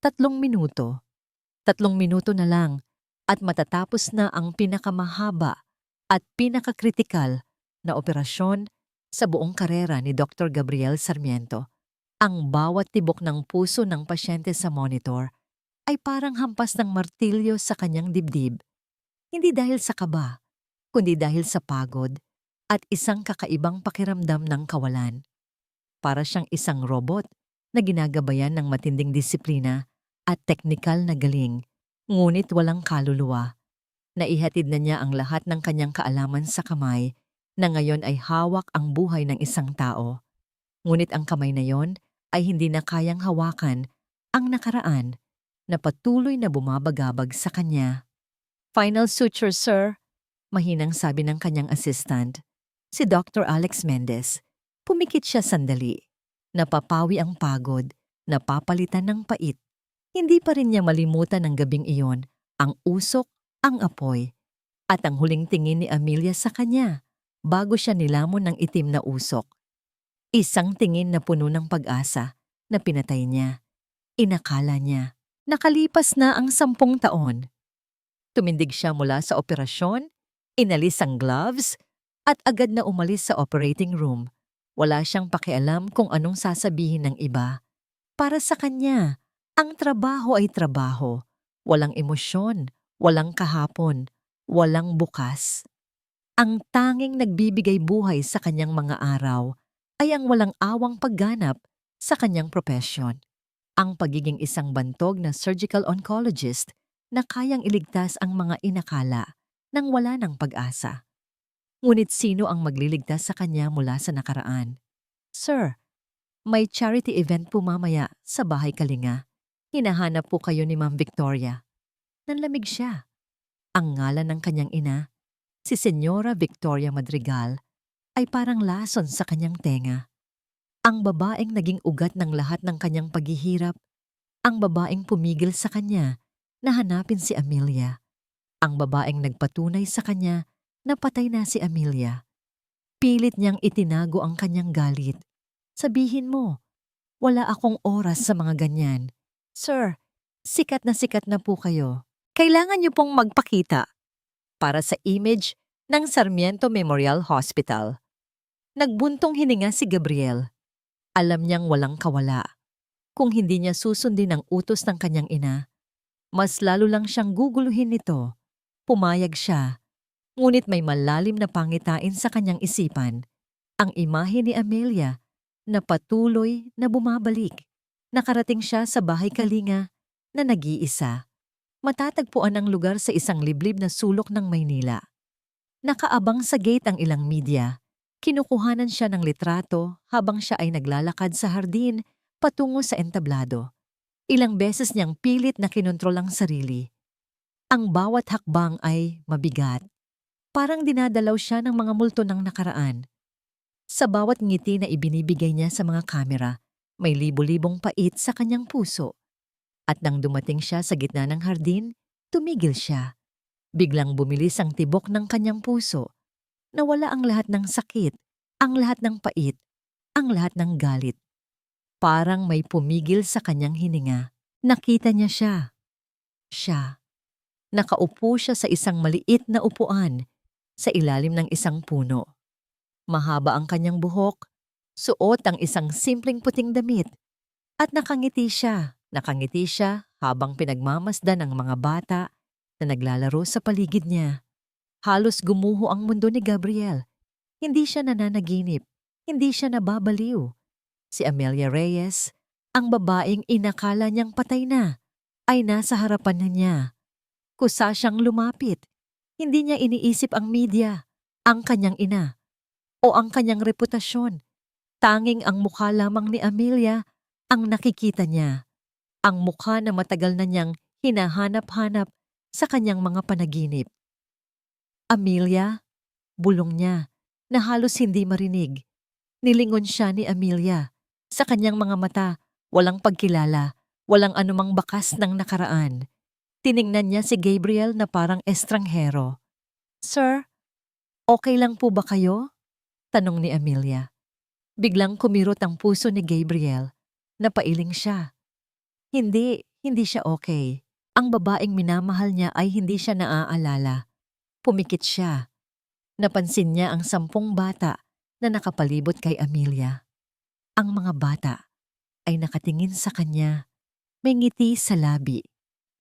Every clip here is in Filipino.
3 minuto. 3 minuto na lang at matatapos na ang pinakamahaba at pinakakritikal na operasyon sa buong karera ni Dr. Gabriel Sarmiento. Ang bawat tibok ng puso ng pasyente sa monitor ay parang hampas ng martilyo sa kanyang dibdib. Hindi dahil sa kaba, kundi dahil sa pagod at isang kakaibang pakiramdam ng kawalan. Para siyang isang robot na ginagabayan ng matinding disiplina at teknikal na galing, ngunit walang kaluluwa. Naihatid na niya ang lahat ng kanyang kaalaman sa kamay na ngayon ay hawak ang buhay ng isang tao. Ngunit ang kamay na yon ay hindi na kayang hawakan ang nakaraan na patuloy na bumabagabag sa kanya. "Final suture, sir," mahinang sabi ng kanyang assistant, si Dr. Alex Mendez. Pumikit siya sandali. Napapawi ang pagod, napapalitan ng pait. Hindi pa rin niya malimutan ng gabing iyon, ang usok, ang apoy, at ang huling tingin ni Amelia sa kanya bago siya nilamon ng itim na usok. Isang tingin na puno ng pag-asa na pinatay niya. Inakala niya, nakalipas na ang 10 taon. Tumindig siya mula sa operasyon, inalis ang gloves, at agad na umalis sa operating room. Wala siyang pakialam kung anong sasabihin ng iba. Para sa kanya, ang trabaho ay trabaho. Walang emosyon, walang kahapon, walang bukas. Ang tanging nagbibigay buhay sa kanyang mga araw ay ang walang awang pagganap sa kanyang propesyon. Ang pagiging isang bantog na surgical oncologist na kayang iligtas ang mga inakala nang wala ng pag-asa. Ngunit sino ang magliligtas sa kanya mula sa nakaraan? "Sir, may charity event po mamaya sa Bahay Kalinga. Hinahanap po kayo ni Ma'am Victoria." Nanlamig siya. Ang ngalan ng kanyang ina, si Senyora Victoria Madrigal, ay parang lason sa kanyang tenga. Ang babaeng naging ugat ng lahat ng kanyang paghihirap, ang babaeng pumigil sa kanya na hanapin si Amelia, ang babaeng nagpatunay sa kanya na patay na si Amelia. Pilit niyang itinago ang kanyang galit. "Sabihin mo, wala akong oras sa mga ganyan. Sir, sikat na po kayo. Kailangan niyo pong magpakita." Para sa image ng Sarmiento Memorial Hospital. Nagbuntong hininga si Gabriel. Alam niyang walang kawala. Kung hindi niya susundin ang utos ng kanyang ina, mas lalo lang siyang guguluhin nito. Pumayag siya. Ngunit may malalim na pangitain sa kanyang isipan. Ang imahe ni Amelia na patuloy na bumabalik. Nakarating siya sa Bahay Kalinga na nag-iisa. Matatagpuan ang lugar sa isang liblib na sulok ng Maynila. Nakaabang sa gate ang ilang media. Kinukuhanan siya ng litrato habang siya ay naglalakad sa hardin patungo sa entablado. Ilang beses niyang pilit na kinontrol ang sarili. Ang bawat hakbang ay mabigat. Parang dinadalaw siya ng mga multo ng nakaraan. Sa bawat ngiti na ibinibigay niya sa mga kamera, may libo-libong pait sa kanyang puso. At nang dumating siya sa gitna ng hardin, tumigil siya. Biglang bumilis ang tibok ng kanyang puso. Nawala ang lahat ng sakit, ang lahat ng pait, ang lahat ng galit. Parang may pumigil sa kanyang hininga. Nakita niya siya. Siya. Nakaupo siya sa isang maliit na upuan sa ilalim ng isang puno. Mahaba ang kanyang buhok, suot ang isang simpleng puting damit, at nakangiti siya. Nakangiti siya habang pinagmamasdan ng mga bata na naglalaro sa paligid niya. Halos gumuho ang mundo ni Gabriel. Hindi siya nananaginip. Hindi siya nababaliw. Si Amelia Reyes, ang babaeng inakala niyang patay na, ay nasa harapan na niya. Kusa siyang lumapit. Hindi niya iniisip ang media, ang kanyang ina, o ang kanyang reputasyon. Tanging ang mukha lamang ni Amelia ang nakikita niya. Ang mukha na matagal na niyang hinahanap-hanap sa kanyang mga panaginip. "Amelia?" Bulong niya, na halos hindi marinig. Nilingon siya ni Amelia. Sa kanyang mga mata, walang pagkilala, walang anumang bakas ng nakaraan. Tiningnan niya si Gabriel na parang estranghero. "Sir, okay lang po ba kayo?" Tanong ni Amelia. Biglang kumirot ang puso ni Gabriel. Napailing siya. Hindi siya okay. Ang babaeng minamahal niya ay hindi siya naaalala. Pumikit siya. Napansin niya ang 10 bata na nakapalibot kay Amelia. Ang mga bata ay nakatingin sa kanya, may ngiti sa labi.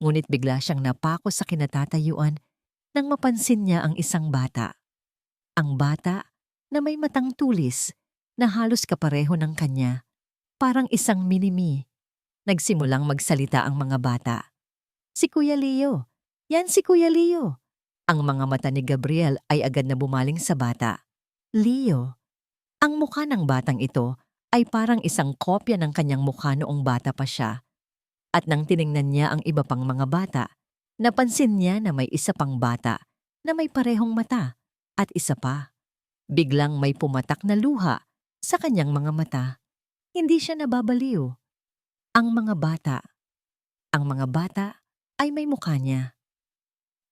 Ngunit bigla siyang napako sa kinatatayuan nang mapansin niya ang isang bata. Ang bata na may matang tulis na halos kapareho ng kanya, parang isang mini-me. Nagsimulang magsalita ang mga bata. Si Kuya Leo. Yan si Kuya Leo. Ang mga mata ni Gabriel ay agad na bumaling sa bata. Leo. Ang mukha ng batang ito ay parang isang kopya ng kanyang mukha noong bata pa siya. At nang tiningnan niya ang iba pang mga bata, napansin niya na may isa pang bata na may parehong mata at isa pa. Biglang may pumatak na luha sa kanyang mga mata. Hindi siya nababaliw. Ang mga bata ay may mukha niya.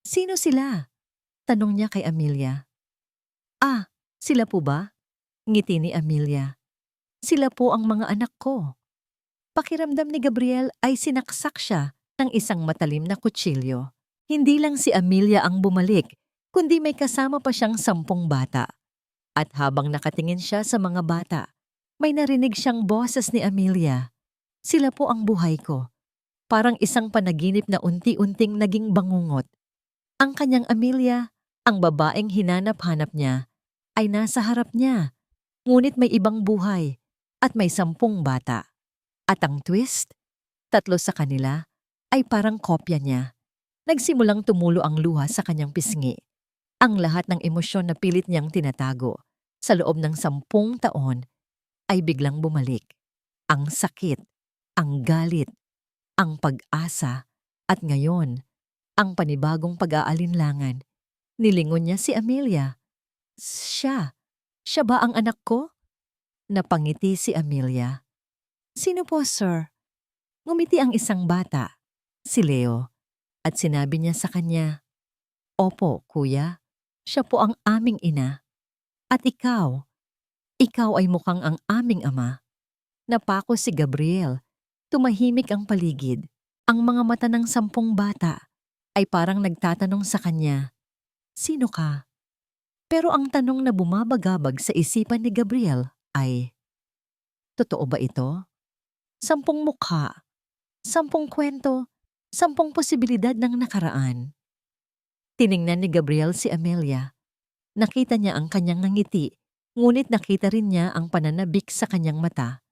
Sino sila? Tanong niya kay Amelia. Ah, sila po ba? Ngiti ni Amelia. Sila po ang mga anak ko. Pakiramdam ni Gabriel ay sinaksak siya ng isang matalim na kutsilyo. Hindi lang si Amelia ang bumalik, kundi may kasama pa siyang 10 bata. At habang nakatingin siya sa mga bata, may narinig siyang boses ni Amelia. Sila po ang buhay ko. Parang isang panaginip na unti-unting naging bangungot. Ang kanyang Amelia, ang babaeng hinanap-hanap niya, ay nasa harap niya. Ngunit may ibang buhay at may 10 bata. At ang twist, 3 sa kanila ay parang kopya niya. Nagsimulang tumulo ang luha sa kanyang pisngi. Ang lahat ng emosyon na pilit niyang tinatago sa loob ng 10 taon ay biglang bumalik. Ang sakit, ang galit, ang pag-asa, at ngayon, ang panibagong pag-aalinlangan. Nilingon niya si Amelia. Siya ba ang anak ko? Napangiti si Amelia. Sino po, sir? Ngumiti ang isang bata, si Leo, at sinabi niya sa kanya, Opo, kuya, siya po ang aming ina. At ikaw ay mukhang ang aming ama. Napako si Gabriel. Tumahimik ang paligid. Ang mga mata ng 10 bata ay parang nagtatanong sa kanya, Sino ka? Pero ang tanong na bumabagabag sa isipan ni Gabriel ay, Totoo ba ito? 10 mukha, 10 kwento, 10 posibilidad ng nakaraan. Tiningnan ni Gabriel si Amelia. Nakita niya ang kanyang ngiti, ngunit nakita rin niya ang pananabik sa kanyang mata.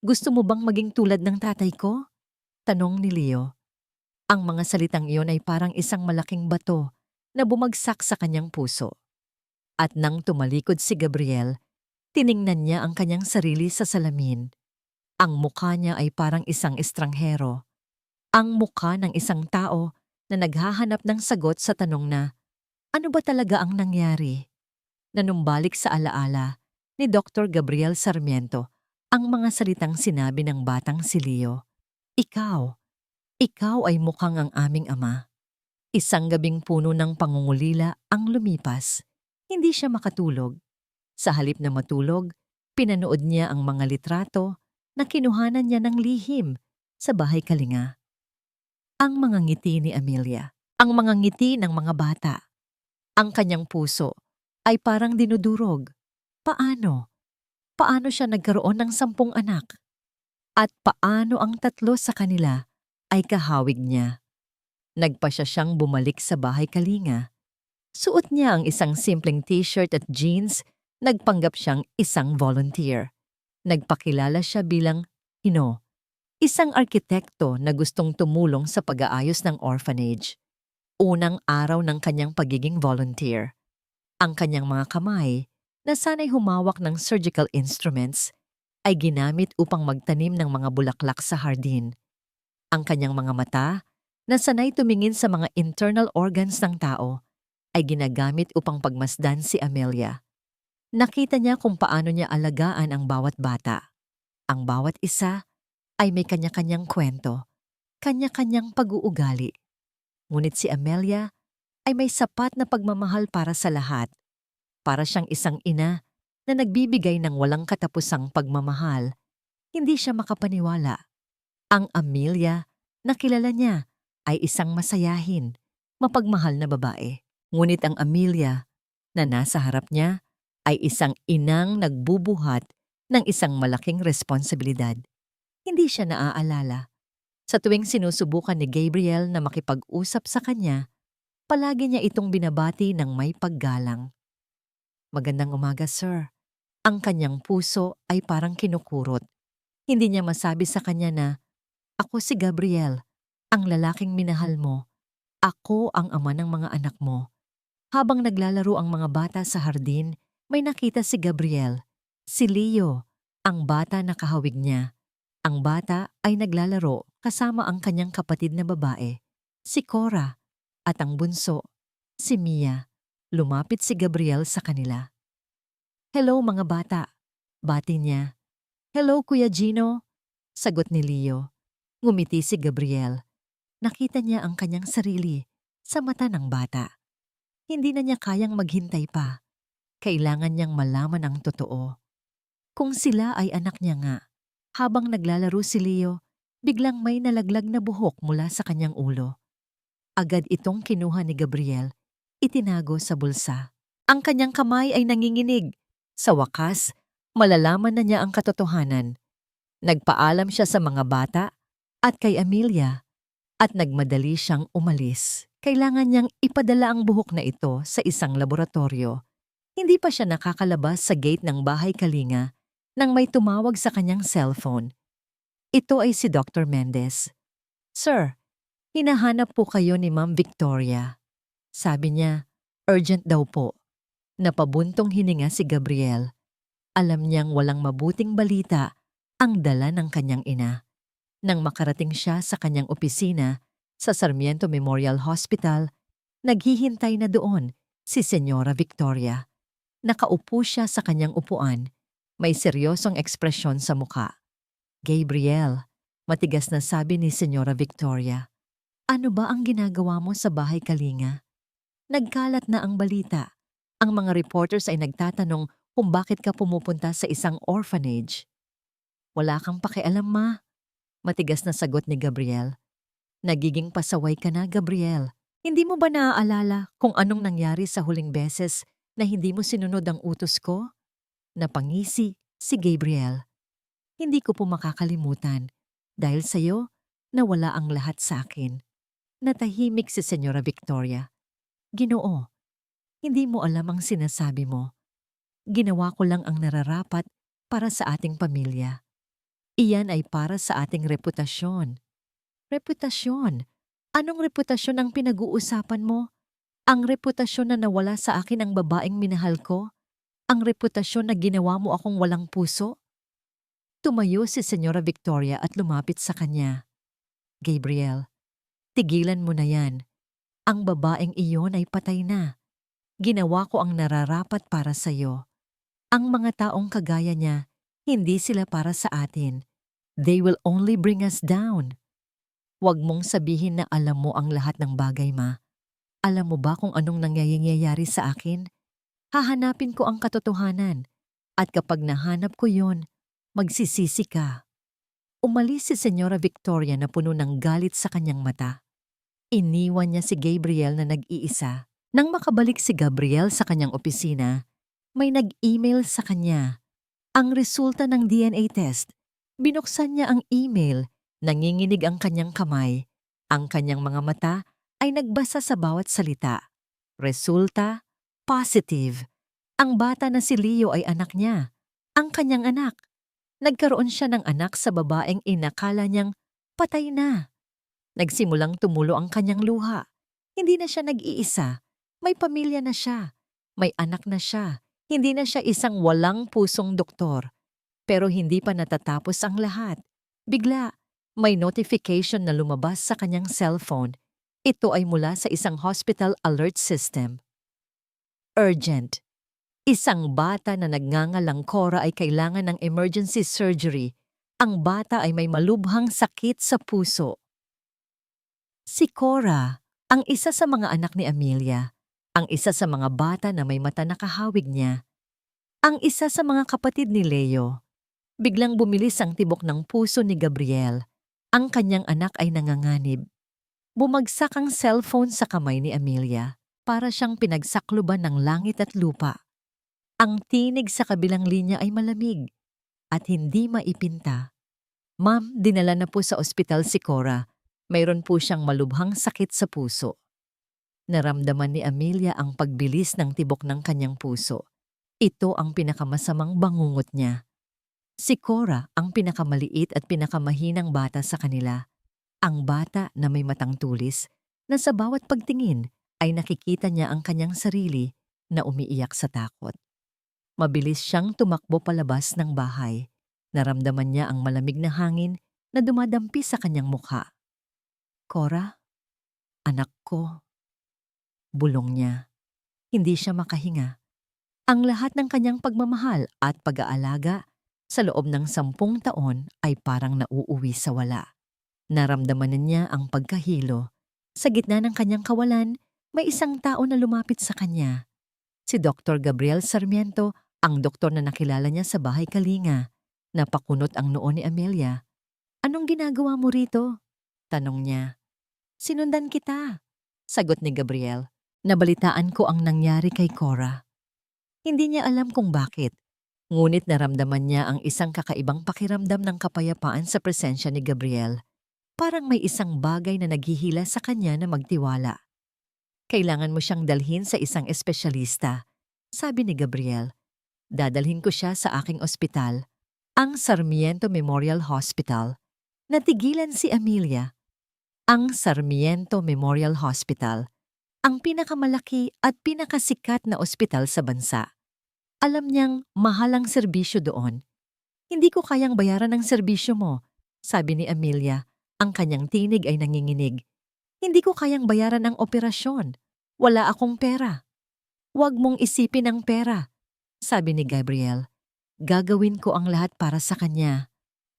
Gusto mo bang maging tulad ng tatay ko? Tanong ni Leo. Ang mga salitang iyon ay parang isang malaking bato na bumagsak sa kanyang puso. At nang tumalikod si Gabriel, tiningnan niya ang kanyang sarili sa salamin. Ang mukha niya ay parang isang estranghero. Ang mukha ng isang tao na naghahanap ng sagot sa tanong na, ano ba talaga ang nangyari? Nanumbalik sa alaala ni Dr. Gabriel Sarmiento ang mga salitang sinabi ng batang si Leo. Ikaw ay mukhang ang aming ama. Isang gabing puno ng pangungulila ang lumipas. Hindi siya makatulog. Sa halip na matulog, pinanood niya ang mga litrato na kinuhanan niya ng lihim sa bahay kalinga. Ang mga ngiti ni Amelia, ang mga ngiti ng mga bata. Ang kanyang puso ay parang dinudurog. Paano? Paano siya nagkaroon ng 10 anak? At paano ang 3 sa kanila ay kahawig niya? Nagpa siyang bumalik sa bahay kalinga. Suot niya ang isang simpleng t-shirt at jeans, nagpanggap siyang isang volunteer. Nagpakilala siya bilang isang arkitekto na gustong tumulong sa pag-aayos ng orphanage. Unang araw ng kanyang pagiging volunteer. Ang kanyang mga kamay, na sanay humawak ng surgical instruments, ay ginamit upang magtanim ng mga bulaklak sa hardin. Ang kanyang mga mata, na sanay tumingin sa mga internal organs ng tao, ay ginagamit upang pagmasdan si Amelia. Nakita niya kung paano niya alagaan ang bawat bata. Ang bawat isa ay may kanya-kanyang kwento, kanya-kanyang pag-uugali. Ngunit si Amelia ay may sapat na pagmamahal para sa lahat. Para siyang isang ina na nagbibigay ng walang katapusang pagmamahal. Hindi siya makapaniwala. Ang Amelia Nakilala niya ay isang masayahin, mapagmahal na babae. Ngunit ang Amelia na nasa harap niya ay isang inang nagbubuhat ng isang malaking responsibilidad. Hindi siya naaalala. Sa tuwing sinusubukan ni Gabriel na makipag-usap sa kanya, palagi niya itong binabati ng may paggalang. "Magandang umaga, sir." Ang kanyang puso ay parang kinukurot. Hindi niya masabi sa kanya na, "Ako si Gabriel, ang lalaking minahal mo. Ako ang ama ng mga anak mo." Habang naglalaro ang mga bata sa hardin, may nakita si Gabriel, si Leo, ang bata na kahawig niya. Ang bata ay naglalaro kasama ang kanyang kapatid na babae, si Cora, at ang bunso, si Mia. Lumapit si Gabriel sa kanila. "Hello mga bata," bati niya. "Hello Kuya Gino," sagot ni Leo. Ngumiti si Gabriel. Nakita niya ang kanyang sarili sa mata ng bata. Hindi na niya kayang maghintay pa. Kailangan niyang malaman ang totoo. Kung sila ay anak niya nga. Habang naglalaro si Leo, biglang may nalaglag na buhok mula sa kanyang ulo. Agad itong kinuha ni Gabriel, itinago sa bulsa. Ang kanyang kamay ay nanginginig. Sa wakas, malalaman na niya ang katotohanan. Nagpaalam siya sa mga bata at kay Amelia at nagmadali siyang umalis. Kailangan niyang ipadala ang buhok na ito sa isang laboratorio. Hindi pa siya nakakalabas sa gate ng bahay Kalinga nang may tumawag sa kanyang cellphone. Ito ay si Dr. Mendez. "Sir, hinahanap po kayo ni Ma'am Victoria." Sabi niya, urgent daw po. Napabuntong hininga si Gabriel. Alam niyang walang mabuting balita ang dala ng kanyang ina. Nang makarating siya sa kanyang opisina sa Sarmiento Memorial Hospital, naghihintay na doon si Senyora Victoria. Nakaupo siya sa kanyang upuan, may seryosong ekspresyon sa muka. "Gabriel," matigas na sabi ni Senyora Victoria, "ano ba ang ginagawa mo sa bahay Kalinga? Nagkalat na ang balita. Ang mga reporters ay nagtatanong kung bakit ka pumupunta sa isang orphanage." "Wala kang pakialam, ma," matigas na sagot ni Gabriel. "Nagiging pasaway ka na, Gabriel. Hindi mo ba naaalala kung anong nangyari sa huling beses na hindi mo sinunod ang utos ko?" Napangisi si Gabriel. "Hindi ko po makakalimutan. Dahil sa'yo, nawala ang lahat sa akin." Natahimik si Senyora Victoria. "Ginoo, hindi mo alam ang sinasabi mo. Ginawa ko lang ang nararapat para sa ating pamilya. Iyan ay para sa ating reputasyon." "Reputasyon? Anong reputasyon ang pinag-uusapan mo? Ang reputasyon na nawala sa akin ang babaeng minahal ko? Ang reputasyon na ginawa mo akong walang puso?" Tumayo si Senyora Victoria at lumapit sa kanya. "Gabriel, tigilan mo na yan. Ang babaeng iyon ay patay na. Ginawa ko ang nararapat para sa'yo. Ang mga taong kagaya niya, hindi sila para sa atin. They will only bring us down." "Huwag mong sabihin na alam mo ang lahat ng bagay, ma. Alam mo ba kung anong nangyayari sa akin? Hahanapin ko ang katotohanan. At kapag nahanap ko yon, magsisisi ka." Umalis si Senyora Victoria na puno ng galit sa kanyang mata. Iniwan niya si Gabriel na nag-iisa. Nang makabalik si Gabriel sa kanyang opisina, may nag-email sa kanya. Ang resulta ng DNA test. Binuksan niya ang email. Nanginginig ang kanyang kamay. Ang kanyang mga mata ay nagbasa sa bawat salita. Resulta, positive. Ang bata na si Leo ay anak niya. Ang kanyang anak. Nagkaroon siya ng anak sa babaeng inakala niyang patay na. Nagsimulang tumulo ang kanyang luha. Hindi na siya nag-iisa. May pamilya na siya. May anak na siya. Hindi na siya isang walang pusong doktor. Pero hindi pa natatapos ang lahat. Bigla, may notification na lumabas sa kanyang cellphone. Ito ay mula sa isang hospital alert system. Urgent. Isang bata na nagngangalang Cora ay kailangan ng emergency surgery. Ang bata ay may malubhang sakit sa puso. Si Cora, ang isa sa mga anak ni Amelia, ang isa sa mga bata na may mata na kahawig niya, ang isa sa mga kapatid ni Leo. Biglang bumilis ang tibok ng puso ni Gabriel. Ang kanyang anak ay nanganganib. Bumagsak ang cellphone sa kamay ni Amelia para siyang pinagsakluban ng langit at lupa. Ang tinig sa kabilang linya ay malamig at hindi maipinta. Ma'am, dinala na po sa ospital si Cora. Mayroon po siyang malubhang sakit sa puso. Naramdaman ni Amelia ang pagbilis ng tibok ng kanyang puso. Ito ang pinakamasamang bangungot niya. Si Cora ang pinakamaliit at pinakamahinang bata sa kanila. Ang bata na may matang tulis na sa bawat pagtingin ay nakikita niya ang kanyang sarili na umiiyak sa takot. Mabilis siyang tumakbo palabas ng bahay. Naramdaman niya ang malamig na hangin na dumadampi sa kanyang mukha. Cora, anak ko. Bulong niya. Hindi siya makahinga. Ang lahat ng kanyang pagmamahal at pag-aalaga sa loob ng 10 taon ay parang nauuwi sa wala. Naramdaman niya ang pagkahilo. Sa gitna ng kanyang kawalan, may isang tao na lumapit sa kanya. Si Dr. Gabriel Sarmiento, ang doktor na nakilala niya sa bahay Kalinga. Napakunot ang noo ni Amelia. Anong ginagawa mo rito? Tanong niya. Sinundan kita. Sagot ni Gabriel. Nabalitaan ko ang nangyari kay Cora. Hindi niya alam kung bakit. Ngunit naramdaman niya ang isang kakaibang pakiramdam ng kapayapaan sa presensya ni Gabriel. Parang may isang bagay na naghihila sa kanya na magtiwala. Kailangan mo siyang dalhin sa isang espesyalista, sabi ni Gabriel. Dadalhin ko siya sa aking ospital, ang Sarmiento Memorial Hospital. Natigilan si Amelia. Ang Sarmiento Memorial Hospital, ang pinakamalaki at pinakasikat na ospital sa bansa. Alam niyang mahal ang serbisyo doon. Hindi ko kayang bayaran ang serbisyo mo, sabi ni Amelia. Ang kanyang tinig ay nanginginig. Hindi ko kayang bayaran ang operasyon. Wala akong pera. Huwag mong isipin ang pera, sabi ni Gabriel. Gagawin ko ang lahat para sa kanya.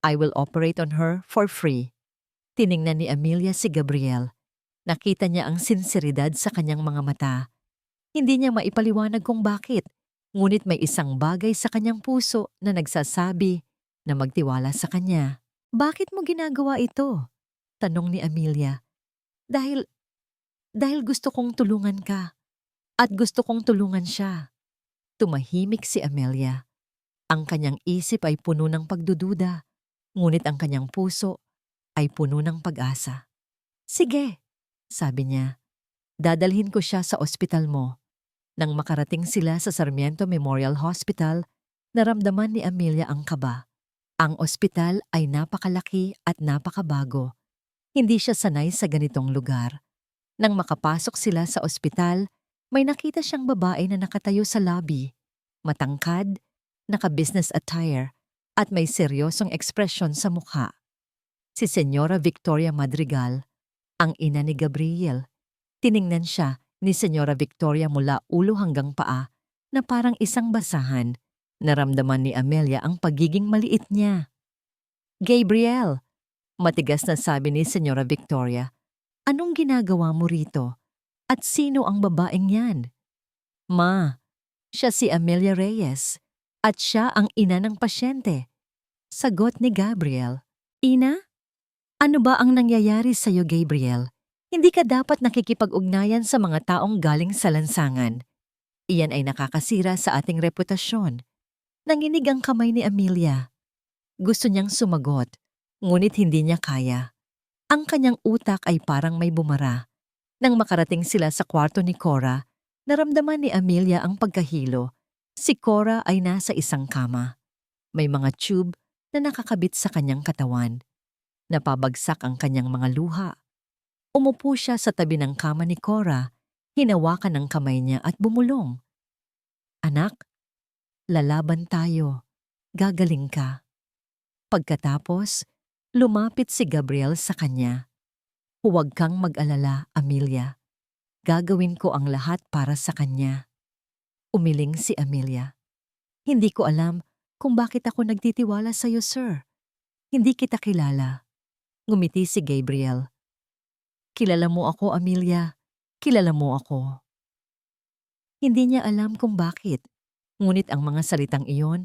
I will operate on her for free. Tiningnan ni Amelia si Gabriel. Nakita niya ang sinseridad sa kanyang mga mata. Hindi niya maipaliwanag kung bakit, ngunit may isang bagay sa kanyang puso na nagsasabi na magtiwala sa kanya. Bakit mo ginagawa ito? Tanong ni Amelia. Dahil gusto kong tulungan ka at gusto kong tulungan siya. Tumahimik si Amelia. Ang kanyang isip ay puno ng pagdududa, ngunit ang kanyang puso ay puno ng pag-asa. Sige, sabi niya. Dadalhin ko siya sa ospital mo. Nang makarating sila sa Sarmiento Memorial Hospital, naramdaman ni Amelia ang kaba. Ang ospital ay napakalaki at napakabago. Hindi siya sanay sa ganitong lugar. Nang makapasok sila sa ospital, may nakita siyang babae na nakatayo sa lobby. Matangkad, naka-business attire, at may seryosong ekspresyon sa mukha. Si Senyora Victoria Madrigal, ang ina ni Gabriel. Tiningnan siya ni Senyora Victoria mula ulo hanggang paa na parang isang basahan. Naramdaman ni Amelia ang pagiging maliit niya. Gabriel, matigas na sabi ni Senyora Victoria, anong ginagawa mo rito? At sino ang babaeng yan? Ma, siya si Amelia Reyes at siya ang ina ng pasyente. Sagot ni Gabriel. Ina? Ano ba ang nangyayari sa iyo, Gabriel? Hindi ka dapat nakikipag-ugnayan sa mga taong galing sa lansangan. Iyan ay nakakasira sa ating reputasyon. Nanginig ang kamay ni Amelia. Gusto niyang sumagot, ngunit hindi niya kaya. Ang kanyang utak ay parang may bumara. Nang makarating sila sa kwarto ni Cora, naramdaman ni Amelia ang pagkahilo. Si Cora ay nasa isang kama. May mga tube na nakakabit sa kanyang katawan. Napabagsak ang kanyang mga luha. Umupo siya sa tabi ng kama ni Cora, hinawakan ang kamay niya at bumulong. Anak, lalaban tayo. Gagaling ka. Pagkatapos, lumapit si Gabriel sa kanya. Huwag kang mag-alala, Amelia. Gagawin ko ang lahat para sa kanya. Umiling si Amelia. Hindi ko alam kung bakit ako nagtitiwala sa iyo, sir. Hindi kita kilala. Ngumiti si Gabriel. Kilala mo ako, Amelia. Kilala mo ako. Hindi niya alam kung bakit, ngunit ang mga salitang iyon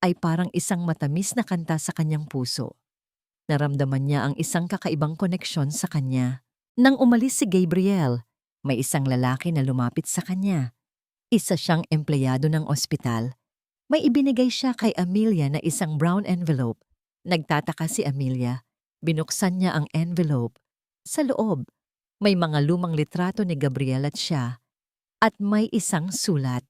ay parang isang matamis na kanta sa kanyang puso. Naramdaman niya ang isang kakaibang koneksyon sa kanya. Nang umalis si Gabriel, may isang lalaki na lumapit sa kanya. Isa siyang empleyado ng ospital. May ibinigay siya kay Amelia na isang brown envelope. Nagtataka si Amelia. Binuksan niya ang envelope. Sa loob, may mga lumang litrato ni Gabriel at siya. At may isang sulat.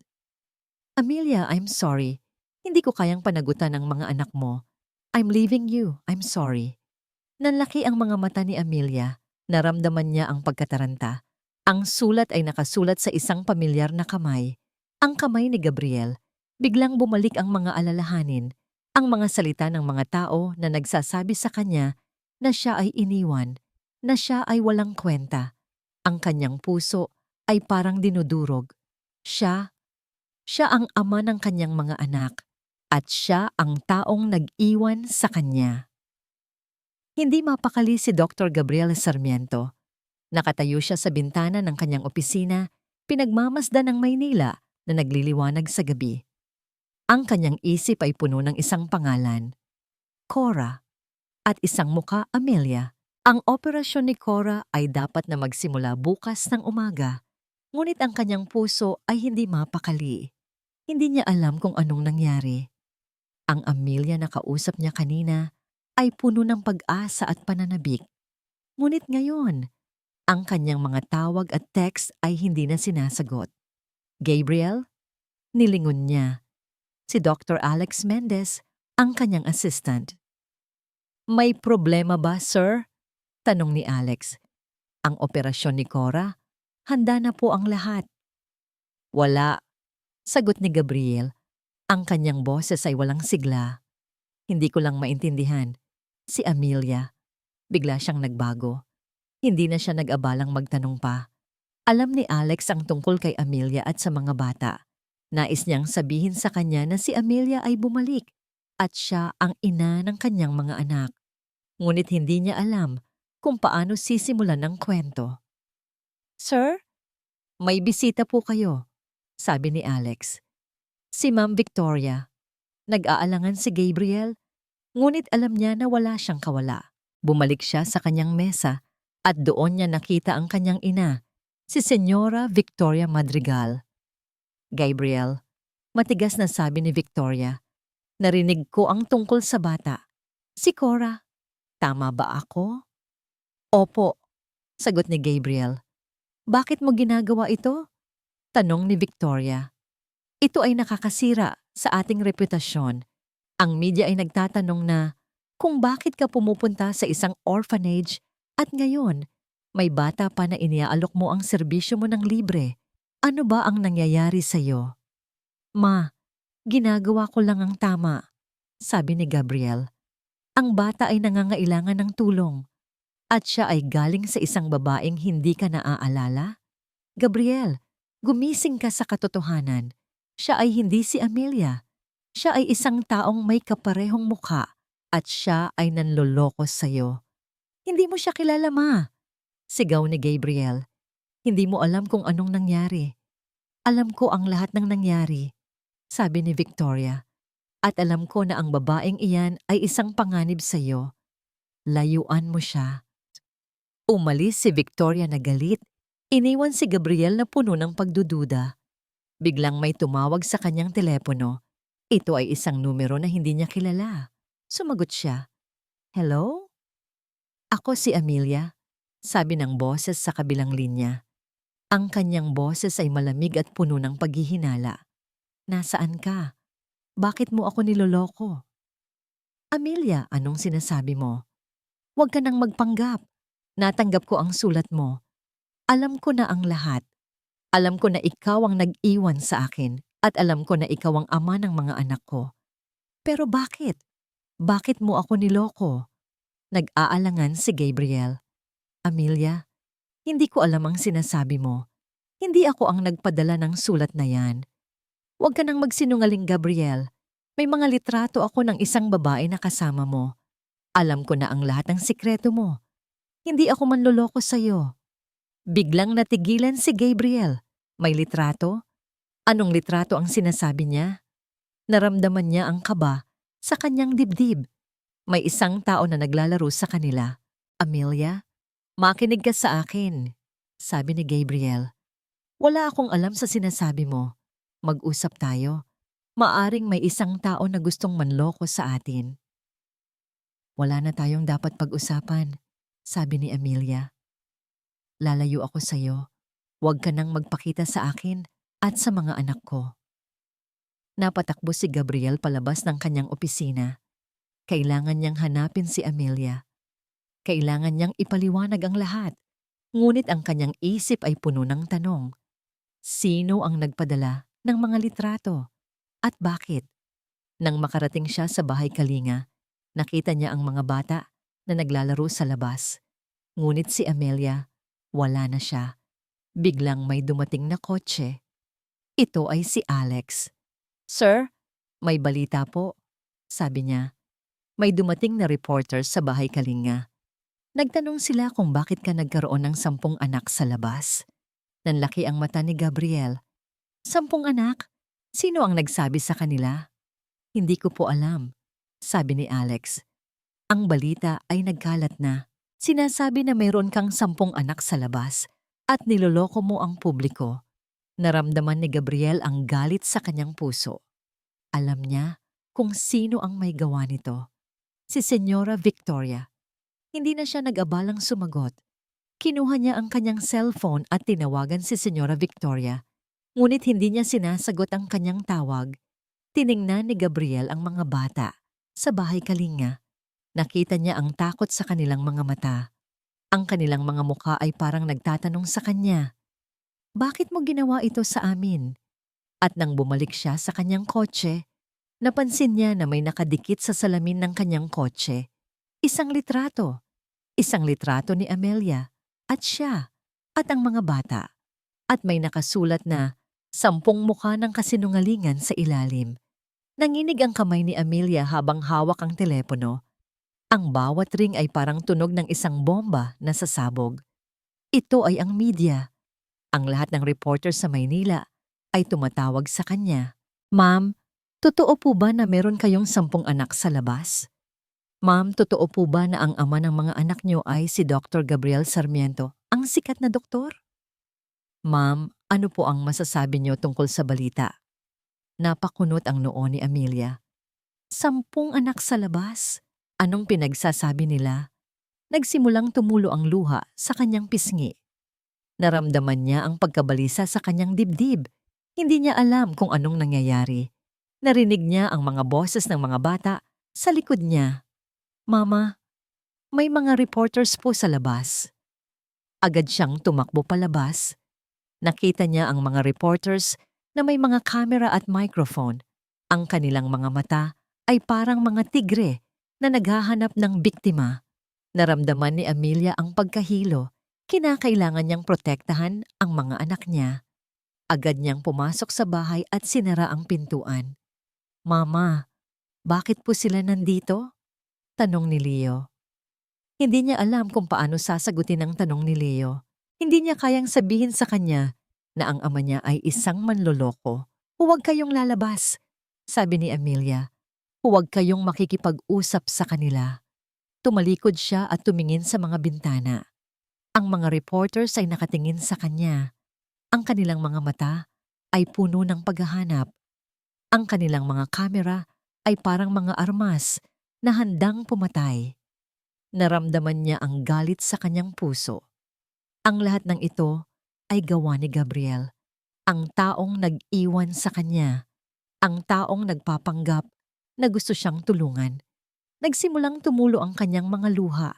Amelia, I'm sorry. Hindi ko kayang panagutan ang mga anak mo. I'm leaving you. I'm sorry. Nanlaki ang mga mata ni Amelia. Naramdaman niya ang pagkataranta. Ang sulat ay nakasulat sa isang pamilyar na kamay. Ang kamay ni Gabriel. Biglang bumalik ang mga alalahanin. Ang mga salita ng mga tao na nagsasabi sa kanya na siya ay iniwan, na siya ay walang kwenta. Ang kanyang puso ay parang dinudurog. Siya ang ama ng kanyang mga anak. At siya ang taong nag-iwan sa kanya. Hindi mapakali si Dr. Gabriel Sarmiento. Nakatayo siya sa bintana ng kanyang opisina, pinagmamasdan ng Maynila na nagliliwanag sa gabi. Ang kanyang isip ay puno ng isang pangalan, Cora, at isang muka, Amelia. Ang operasyon ni Cora ay dapat na magsimula bukas ng umaga, ngunit ang kanyang puso ay hindi mapakali. Hindi niya alam kung anong nangyari. Ang Amelia na kausap niya kanina ay puno ng pag-asa at pananabik. Ngunit ngayon, ang kanyang mga tawag at text ay hindi na sinasagot. Gabriel? Nilingon niya. Si Dr. Alex Mendez, ang kanyang assistant. May problema ba, sir? Tanong ni Alex. Ang operasyon ni Cora? Handa na po ang lahat. Wala. Sagot ni Gabriel. Ang kanyang boses ay walang sigla. Hindi ko lang maintindihan. Si Amelia. Bigla siyang nagbago. Hindi na siya nag-abalang magtanong pa. Alam ni Alex ang tungkol kay Amelia at sa mga bata. Nais niyang sabihin sa kanya na si Amelia ay bumalik at siya ang ina ng kanyang mga anak. Ngunit hindi niya alam kung paano sisimulan ng kwento. Sir, may bisita po kayo, sabi ni Alex. Si Ma'am Victoria. Nag-aalangan si Gabriel, ngunit alam niya na wala siyang kawala. Bumalik siya sa kanyang mesa at doon niya nakita ang kanyang ina, si Senyora Victoria Madrigal. Gabriel, matigas na sabi ni Victoria, narinig ko ang tungkol sa bata. Si Cora, tama ba ako? Opo, sagot ni Gabriel. Bakit mo ginagawa ito? Tanong ni Victoria. Ito ay nakakasira sa ating reputasyon. Ang media ay nagtatanong na kung bakit ka pumupunta sa isang orphanage at ngayon may bata pa na iniaalok mo ang serbisyo mo ng libre. Ano ba ang nangyayari sa iyo? Ma, ginagawa ko lang ang tama, sabi ni Gabriel. Ang bata ay nangangailangan ng tulong at siya ay galing sa isang babaeng hindi ka naaalala. Gabriel, gumising ka sa katotohanan. Siya ay hindi si Amelia. Siya ay isang taong may kaparehong mukha at siya ay nanloloko sa'yo. Hindi mo siya kilala, Ma. Sigaw ni Gabriel. Hindi mo alam kung anong nangyari. Alam ko ang lahat ng nangyari, sabi ni Victoria. At alam ko na ang babaeng iyan ay isang panganib sa'yo. Layuan mo siya. Umalis si Victoria na galit. Iniwan si Gabriel na puno ng pagdududa. Biglang may tumawag sa kanyang telepono. Ito ay isang numero na hindi niya kilala. Sumagot siya. Hello? Ako si Amelia, sabi ng boses sa kabilang linya. Ang kanyang boses ay malamig at puno ng paghihinala. Nasaan ka? Bakit mo ako niloloko? Amelia, anong sinasabi mo? Huwag ka nang magpanggap. Natanggap ko ang sulat mo. Alam ko na ang lahat. Alam ko na ikaw ang nag-iwan sa akin at alam ko na ikaw ang ama ng mga anak ko. Pero bakit? Bakit mo ako niloko? Nag-aalangan si Gabriel. Amelia, hindi ko alam ang sinasabi mo. Hindi ako ang nagpadala ng sulat na yan. Huwag ka nang magsinungaling, Gabriel. May mga litrato ako ng isang babae na kasama mo. Alam ko na ang lahat ng sikreto mo. Hindi ako manloloko sa'yo. Biglang natigilan si Gabriel. May litrato? Anong litrato ang sinasabi niya? Naramdaman niya ang kaba sa kanyang dibdib. May isang tao na naglalaro sa kanila. Amelia, makinig ka sa akin, sabi ni Gabriel. Wala akong alam sa sinasabi mo. Mag-usap tayo. Maaring may isang tao na gustong manloko sa atin. Wala na tayong dapat pag-usapan, sabi ni Amelia. Lalayo ako sa'yo. Huwag ka nang magpakita sa akin at sa mga anak ko. Napatakbo si Gabriel palabas ng kanyang opisina. Kailangan niyang hanapin si Amelia. Kailangan niyang ipaliwanag ang lahat. Ngunit ang kanyang isip ay puno ng tanong. Sino ang nagpadala ng mga litrato? At bakit? Nang makarating siya sa bahay Kalinga, nakita niya ang mga bata na naglalaro sa labas. Ngunit si Amelia, wala na siya. Biglang may dumating na kotse. Ito ay si Alex. Sir, may balita po, sabi niya. May dumating na reporter sa bahay Kalinga. Nagtanong sila kung bakit ka nagkaroon ng 10 anak sa labas. Nanlaki ang mata ni Gabriel. 10 anak? Sino ang nagsabi sa kanila? Hindi ko po alam, sabi ni Alex. Ang balita ay nagkalat na. Sinasabi na mayroon kang 10 anak sa labas at niloloko mo ang publiko. Naramdaman ni Gabriel ang galit sa kanyang puso. Alam niya kung sino ang may gawa nito. Si Senyora Victoria. Hindi na siya nag-abalang sumagot. Kinuha niya ang kanyang cellphone at tinawagan si Senyora Victoria. Ngunit hindi niya sinasagot ang kanyang tawag. Tiningnan ni Gabriel ang mga bata sa bahay Kalinga. Nakita niya ang takot sa kanilang mga mata. Ang kanilang mga mukha ay parang nagtatanong sa kanya. Bakit mo ginawa ito sa amin? At nang bumalik siya sa kanyang kotse, napansin niya na may nakadikit sa salamin ng kanyang kotse. Isang litrato. Isang litrato ni Amelia at siya at ang mga bata. At may nakasulat na 10 mukha ng kasinungalingan sa ilalim. Nanginig ang kamay ni Amelia habang hawak ang telepono. Ang bawat ring ay parang tunog ng isang bomba na sasabog. Ito ay ang media. Ang lahat ng reporter sa Maynila ay tumatawag sa kanya. Ma'am, totoo po ba na meron kayong 10 anak sa labas? Ma'am, totoo po ba na ang ama ng mga anak niyo ay si Dr. Gabriel Sarmiento, ang sikat na doktor? Ma'am, ano po ang masasabi niyo tungkol sa balita? Napakunot ang noo ni Amelia. 10 anak sa labas? Anong pinagsasabi nila? Nagsimulang tumulo ang luha sa kanyang pisngi. Naramdaman niya ang pagkabalisa sa kanyang dibdib. Hindi niya alam kung anong nangyayari. Narinig niya ang mga boses ng mga bata sa likod niya. Mama, may mga reporters po sa labas. Agad siyang tumakbo palabas. Nakita niya ang mga reporters na may mga kamera at microphone. Ang kanilang mga mata ay parang mga tigre na naghahanap ng biktima. Naramdaman ni Amelia ang pagkahilo. Kinakailangan niyang protektahan ang mga anak niya. Agad niyang pumasok sa bahay at sinara ang pintuan. Mama, bakit po sila nandito? Tanong ni Leo. Hindi niya alam kung paano sasagutin ang tanong ni Leo. Hindi niya kayang sabihin sa kanya na ang ama niya ay isang manloloko. Huwag kayong lalabas, sabi ni Amelia. Huwag kayong makikipag-usap sa kanila. Tumalikod siya at tumingin sa mga bintana. Ang mga reporters ay nakatingin sa kanya. Ang kanilang mga mata ay puno ng paghahanap. Ang kanilang mga kamera ay parang mga armas na handang pumatay. Naramdaman niya ang galit sa kanyang puso. Ang lahat ng ito ay gawa ni Gabriel. Ang taong nag-iwan sa kanya. Ang taong nagpapanggap na gusto siyang tulungan. Nagsimulang tumulo ang kanyang mga luha.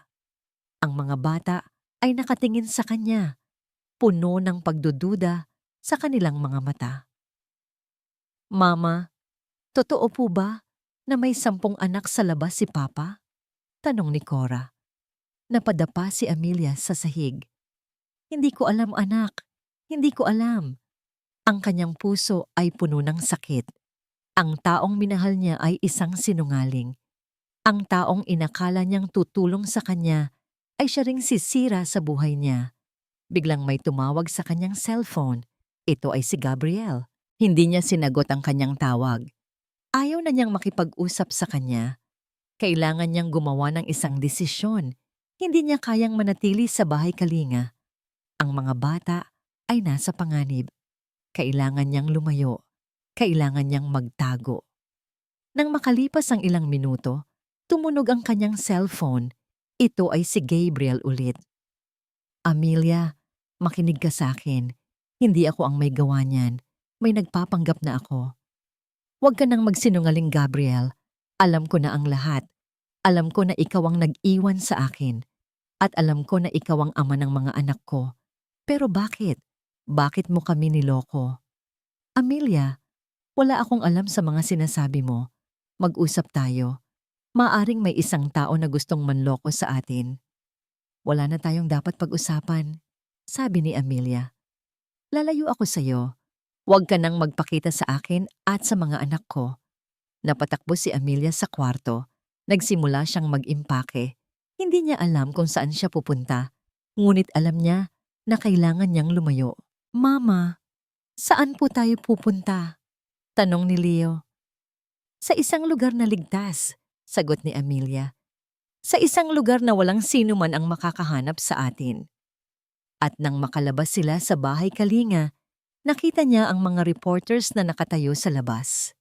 Ang mga bata ay nakatingin sa kanya, puno ng pagdududa sa kanilang mga mata. Mama, totoo po ba na may 10 anak sa labas si Papa? Tanong ni Cora. Napadapa si Amelia sa sahig. Hindi ko alam, anak. Hindi ko alam. Ang kanyang puso ay puno ng sakit. Ang taong minahal niya ay isang sinungaling. Ang taong inakala niyang tutulong sa kanya ay siya ring sisira sa buhay niya. Biglang may tumawag sa kanyang cellphone. Ito ay si Gabriel. Hindi niya sinagot ang kanyang tawag. Ayaw na niyang makipag-usap sa kanya. Kailangan niyang gumawa ng isang desisyon. Hindi niya kayang manatili sa bahay kalinga. Ang mga bata ay nasa panganib. Kailangan niyang lumayo. Kailangan niyang magtago. Nang makalipas ang ilang minuto, tumunog ang kanyang cellphone. Ito ay si Gabriel ulit. Amelia, makinig ka sa akin. Hindi ako ang may gawa niyan. May nagpapanggap na ako. Huwag ka nang magsinungaling, Gabriel. Alam ko na ang lahat. Alam ko na ikaw ang nag-iwan sa akin. At alam ko na ikaw ang ama ng mga anak ko. Pero bakit? Bakit mo kami niloko? Amelia, wala akong alam sa mga sinasabi mo. Mag-usap tayo. Maaring may isang tao na gustong manloko sa atin. Wala na tayong dapat pag-usapan, sabi ni Amelia. Lalayo ako sa iyo. Huwag ka nang magpakita sa akin at sa mga anak ko. Napatakbo si Amelia sa kwarto. Nagsimula siyang mag-impake. Hindi niya alam kung saan siya pupunta. Ngunit alam niya na kailangan niyang lumayo. Mama, saan po tayo pupunta? Tanong ni Leo. Sa isang lugar na ligtas, sagot ni Amelia. Sa isang lugar na walang sino man ang makakahanap sa atin. At nang makalabas sila sa bahay kalinga, nakita niya ang mga reporters na nakatayo sa labas.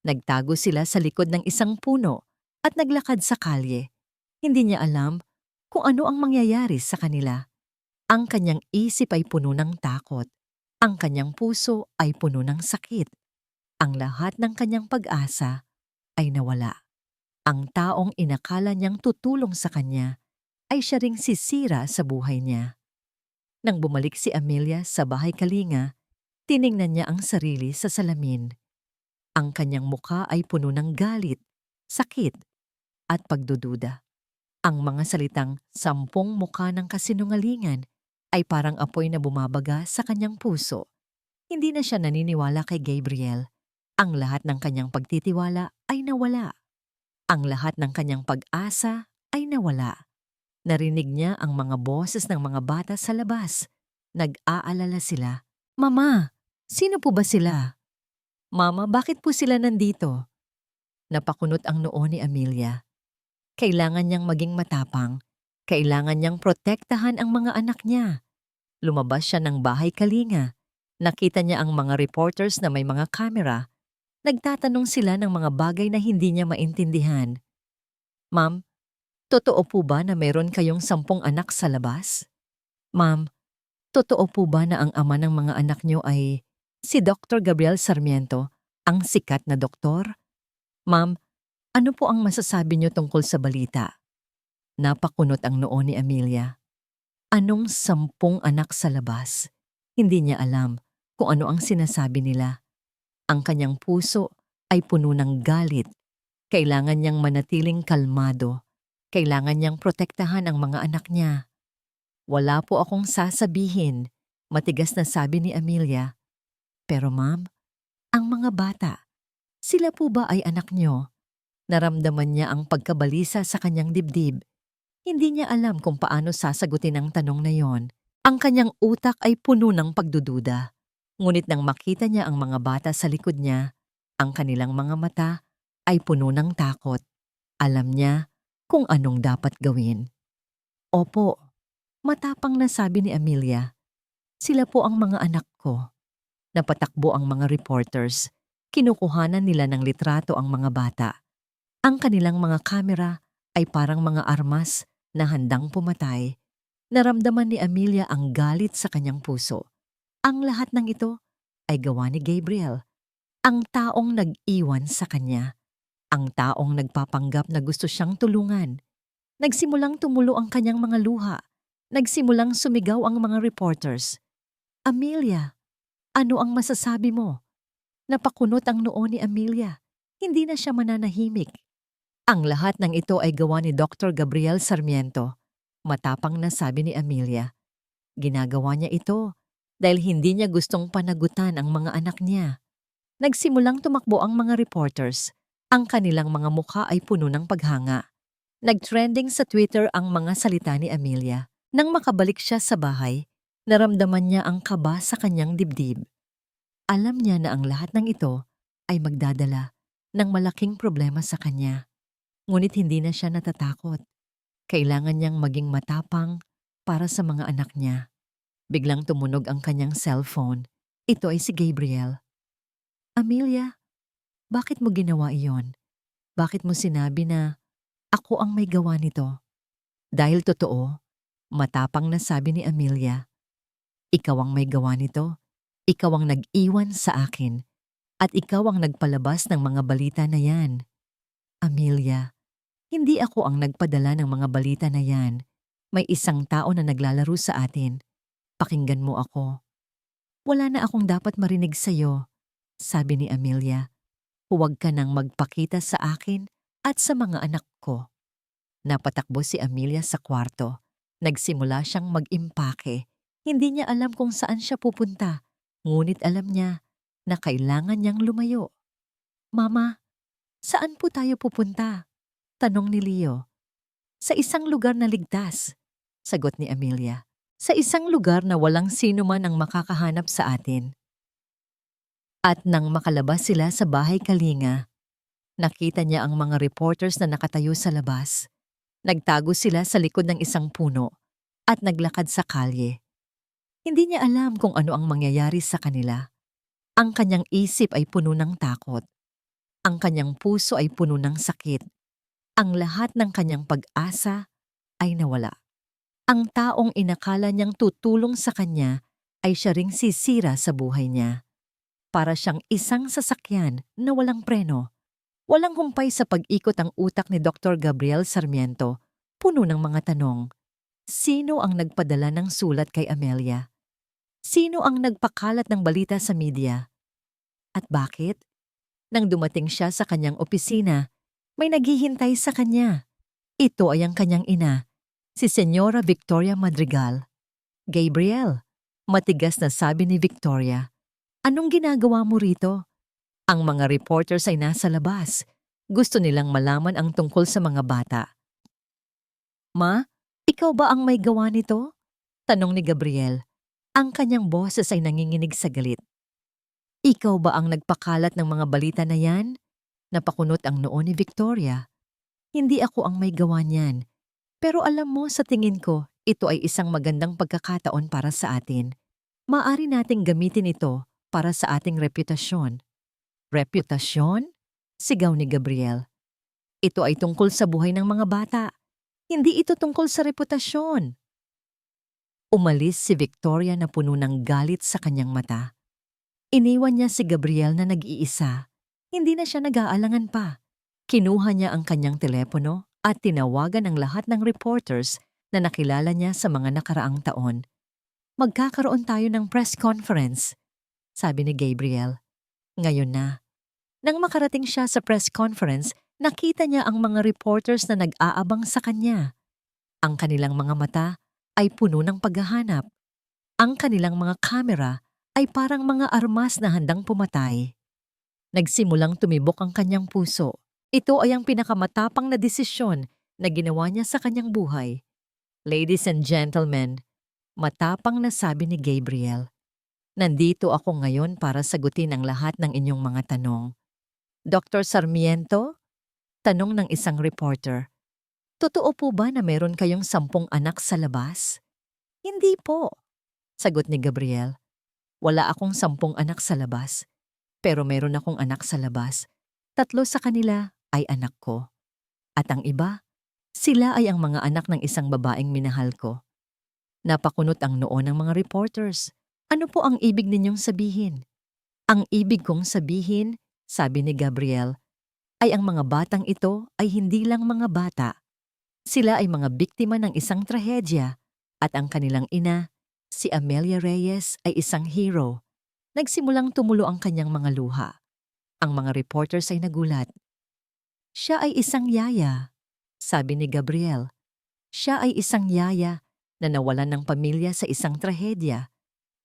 Nagtago sila sa likod ng isang puno at naglakad sa kalye. Hindi niya alam kung ano ang mangyayari sa kanila. Ang kanyang isip ay puno ng takot. Ang kanyang puso ay puno ng sakit. Ang lahat ng kanyang pag-asa ay nawala. Ang taong inakala niyang tutulong sa kanya ay siya ring sisira sa buhay niya. Nang bumalik si Amelia sa bahay kalinga, tiningnan niya ang sarili sa salamin. Ang kanyang mukha ay puno ng galit, sakit, at pagdududa. Ang mga salitang 10 mukha ng kasinungalingan ay parang apoy na bumabaga sa kanyang puso. Hindi na siya naniniwala kay Gabriel. Ang lahat ng kanyang pagtitiwala ay nawala. Ang lahat ng kanyang pag-asa ay nawala. Narinig niya ang mga boses ng mga bata sa labas. Nag-aalala sila. Mama, sino po ba sila? Mama, bakit po sila nandito? Napakunot ang noo ni Amelia. Kailangan niyang maging matapang. Kailangan niyang protektahan ang mga anak niya. Lumabas siya ng bahay kalinga. Nakita niya ang mga reporters na may mga kamera. Nagtatanong sila ng mga bagay na hindi niya maintindihan. Ma'am, totoo po ba na mayroon kayong 10 anak sa labas? Ma'am, totoo po ba na ang ama ng mga anak niyo ay si Dr. Gabriel Sarmiento, ang sikat na doktor? Ma'am, ano po ang masasabi niyo tungkol sa balita? Napakunot ang noo ni Amelia. Anong 10 anak sa labas? Hindi niya alam kung ano ang sinasabi nila. Ang kanyang puso ay puno ng galit. Kailangan niyang manatiling kalmado. Kailangan niyang protektahan ang mga anak niya. Wala po akong sasabihin, matigas na sabi ni Amelia. Pero ma'am, ang mga bata, sila po ba ay anak niyo? Naramdaman niya ang pagkabalisa sa kanyang dibdib. Hindi niya alam kung paano sasagutin ang tanong na yon. Ang kanyang utak ay puno ng pagdududa. Ngunit nang makita niya ang mga bata sa likod niya, ang kanilang mga mata ay puno ng takot. Alam niya kung anong dapat gawin. Opo, matapang na sabi ni Amelia. Sila po ang mga anak ko. Napatakbo ang mga reporters. Kinukuhanan nila ng litrato ang mga bata. Ang kanilang mga kamera ay parang mga armas na handang pumatay. Naramdaman ni Amelia ang galit sa kanyang puso. Ang lahat ng ito ay gawa ni Gabriel, ang taong nag-iwan sa kanya, ang taong nagpapanggap na gusto siyang tulungan. Nagsimulang tumulo ang kanyang mga luha, nagsimulang sumigaw ang mga reporters. Amelia, ano ang masasabi mo? Napakunot ang noo ni Amelia. Hindi na siya mananahimik. Ang lahat ng ito ay gawa ni Dr. Gabriel Sarmiento. Matapang na sabi ni Amelia. Ginagawa niya ito dahil hindi niya gustong panagutan ang mga anak niya. Nagsimulang tumakbo ang mga reporters. Ang kanilang mga mukha ay puno ng paghanga. Nagtrending sa Twitter ang mga salita ni Amelia. Nang makabalik siya sa bahay, naramdaman niya ang kaba sa kanyang dibdib. Alam niya na ang lahat ng ito ay magdadala ng malaking problema sa kanya. Ngunit hindi na siya natatakot. Kailangan niyang maging matapang para sa mga anak niya. Biglang tumunog ang kanyang cellphone. Ito ay si Gabriel. Amelia, bakit mo ginawa iyon? Bakit mo sinabi na ako ang may gawa nito? Dahil totoo, matapang na sabi ni Amelia, ikaw ang may gawa nito. Ikaw ang nag-iwan sa akin. At ikaw ang nagpalabas ng mga balita na yan. Amelia, hindi ako ang nagpadala ng mga balita na yan. May isang tao na naglalaro sa atin. Pakinggan mo ako. Wala na akong dapat marinig sa'yo, sabi ni Amelia. Huwag ka nang magpakita sa akin at sa mga anak ko. Napatakbo si Amelia sa kwarto. Nagsimula siyang mag-impake. Hindi niya alam kung saan siya pupunta. Ngunit alam niya na kailangan niyang lumayo. Mama, saan po tayo pupunta? Tanong ni Leo. Sa isang lugar na ligtas, sagot ni Amelia. Sa isang lugar na walang sino man ang makakahanap sa atin. At nang makalabas sila sa bahay Kalinga, nakita niya ang mga reporters na nakatayo sa labas. Nagtago sila sa likod ng isang puno at naglakad sa kalye. Hindi niya alam kung ano ang mangyayari sa kanila. Ang kanyang isip ay puno ng takot. Ang kanyang puso ay puno ng sakit. Ang lahat ng kanyang pag-asa ay nawala. Ang taong inakala niyang tutulong sa kanya ay siya ring sisira sa buhay niya. Para siyang isang sasakyan na walang preno. Walang humpay sa pag-ikot ang utak ni Dr. Gabriel Sarmiento, puno ng mga tanong. Sino ang nagpadala ng sulat kay Amelia? Sino ang nagpakalat ng balita sa media? At bakit? Nang dumating siya sa kanyang opisina, may naghihintay sa kanya. Ito ay ang kanyang ina, si Senyora Victoria Madrigal. Gabriel, matigas na sabi ni Victoria. Anong ginagawa mo rito? Ang mga reporters ay nasa labas. Gusto nilang malaman ang tungkol sa mga bata. Ma, ikaw ba ang may gawa nito? Tanong ni Gabriel. Ang kanyang boses ay nanginginig sa galit. Ikaw ba ang nagpakalat ng mga balita na yan? Napakunot ang noo ni Victoria. Hindi ako ang may gawa niyan. Pero alam mo, sa tingin ko, ito ay isang magandang pagkakataon para sa atin. Maaari nating gamitin ito para sa ating reputasyon. Reputasyon? Sigaw ni Gabriel. Ito ay tungkol sa buhay ng mga bata. Hindi ito tungkol sa reputasyon. Umalis si Victoria na puno ng galit sa kanyang mata. Iniwan niya si Gabriel na nag-iisa. Hindi na siya nag-aalangan pa. Kinuha niya ang kanyang telepono at tinawagan ang lahat ng reporters na nakilala niya sa mga nakaraang taon. Magkakaroon tayo ng press conference, sabi ni Gabriel. Ngayon na. Nang makarating siya sa press conference, nakita niya ang mga reporters na nag-aabang sa kanya. Ang kanilang mga mata ay puno ng paghahanap. Ang kanilang mga kamera ay parang mga armas na handang pumatay. Nagsimulang tumibok ang kanyang puso. Ito ay ang pinakamatapang na desisyon na ginawa niya sa kanyang buhay. Ladies and gentlemen, matapang na sabi ni Gabriel. Nandito ako ngayon para sagutin ang lahat ng inyong mga tanong. Dr. Sarmiento? Tanong ng isang reporter. Totoo po ba na meron kayong 10 anak sa labas? Hindi po, sagot ni Gabriel. Wala akong 10 anak sa labas, pero meron akong anak sa labas. 3 sa kanila ay anak ko. At ang iba, sila ay ang mga anak ng isang babaeng minahal ko. Napakunot ang noo ng mga reporters. Ano po ang ibig ninyong sabihin? Ang ibig kong sabihin, sabi ni Gabriel, ay ang mga batang ito ay hindi lang mga bata. Sila ay mga biktima ng isang trahedya at ang kanilang ina, si Amelia Reyes, ay isang hero. Nagsimulang tumulo ang kanyang mga luha. Ang mga reporters ay nagulat. Siya ay isang yaya, sabi ni Gabriel. Siya ay isang yaya na nawalan ng pamilya sa isang trahedya.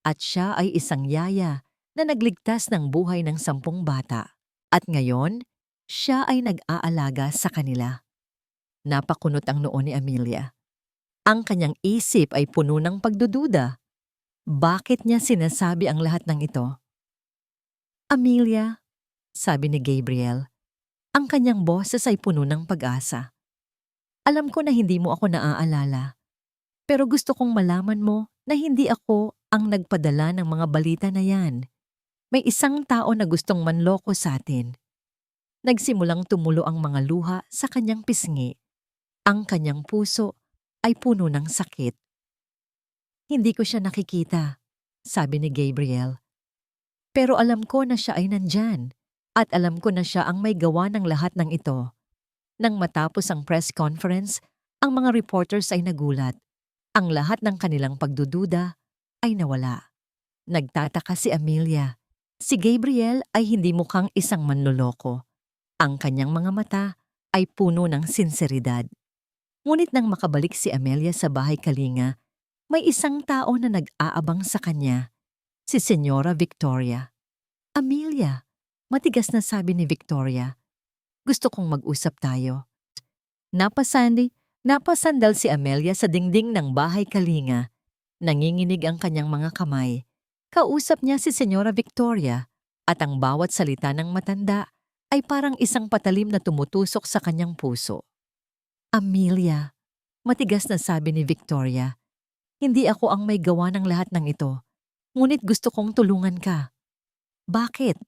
At siya ay isang yaya na nagligtas ng buhay ng 10 bata. At ngayon, siya ay nag-aalaga sa kanila. Napakunot ang noo ni Amelia. Ang kanyang isip ay puno ng pagdududa. Bakit niya sinasabi ang lahat ng ito? Amelia, sabi ni Gabriel, Ang kanyang boses ay puno ng pag-asa. Alam ko na hindi mo ako naaalala, pero gusto kong malaman mo na hindi ako ang nagpadala ng mga balita na yan. May isang tao na gustong manloko sa atin. Nagsimulang tumulo ang mga luha sa kanyang pisngi. Ang kanyang puso ay puno ng sakit. Hindi ko siya nakikita, sabi ni Gabriel. Pero alam ko na siya ay nandyan at alam ko na siya ang may gawa ng lahat ng ito. Nang matapos ang press conference, ang mga reporters ay nagulat. Ang lahat ng kanilang pagdududa ay nawala. Nagtataka si Amelia. Si Gabriel ay hindi mukhang isang manloloko. Ang kanyang mga mata ay puno ng sinseridad. Ngunit nang makabalik si Amelia sa bahay Kalinga, may isang tao na nag-aabang sa kanya, si Senyora Victoria. Amelia, matigas na sabi ni Victoria. Gusto kong mag-usap tayo. Napasandal si Amelia sa dingding ng bahay Kalinga. Nanginginig ang kanyang mga kamay. Kausap niya si Senyora Victoria at ang bawat salita ng matanda ay parang isang patalim na tumutusok sa kanyang puso. Amelia, matigas na sabi ni Victoria, hindi ako ang may gawa ng lahat ng ito, ngunit gusto kong tulungan ka. Bakit?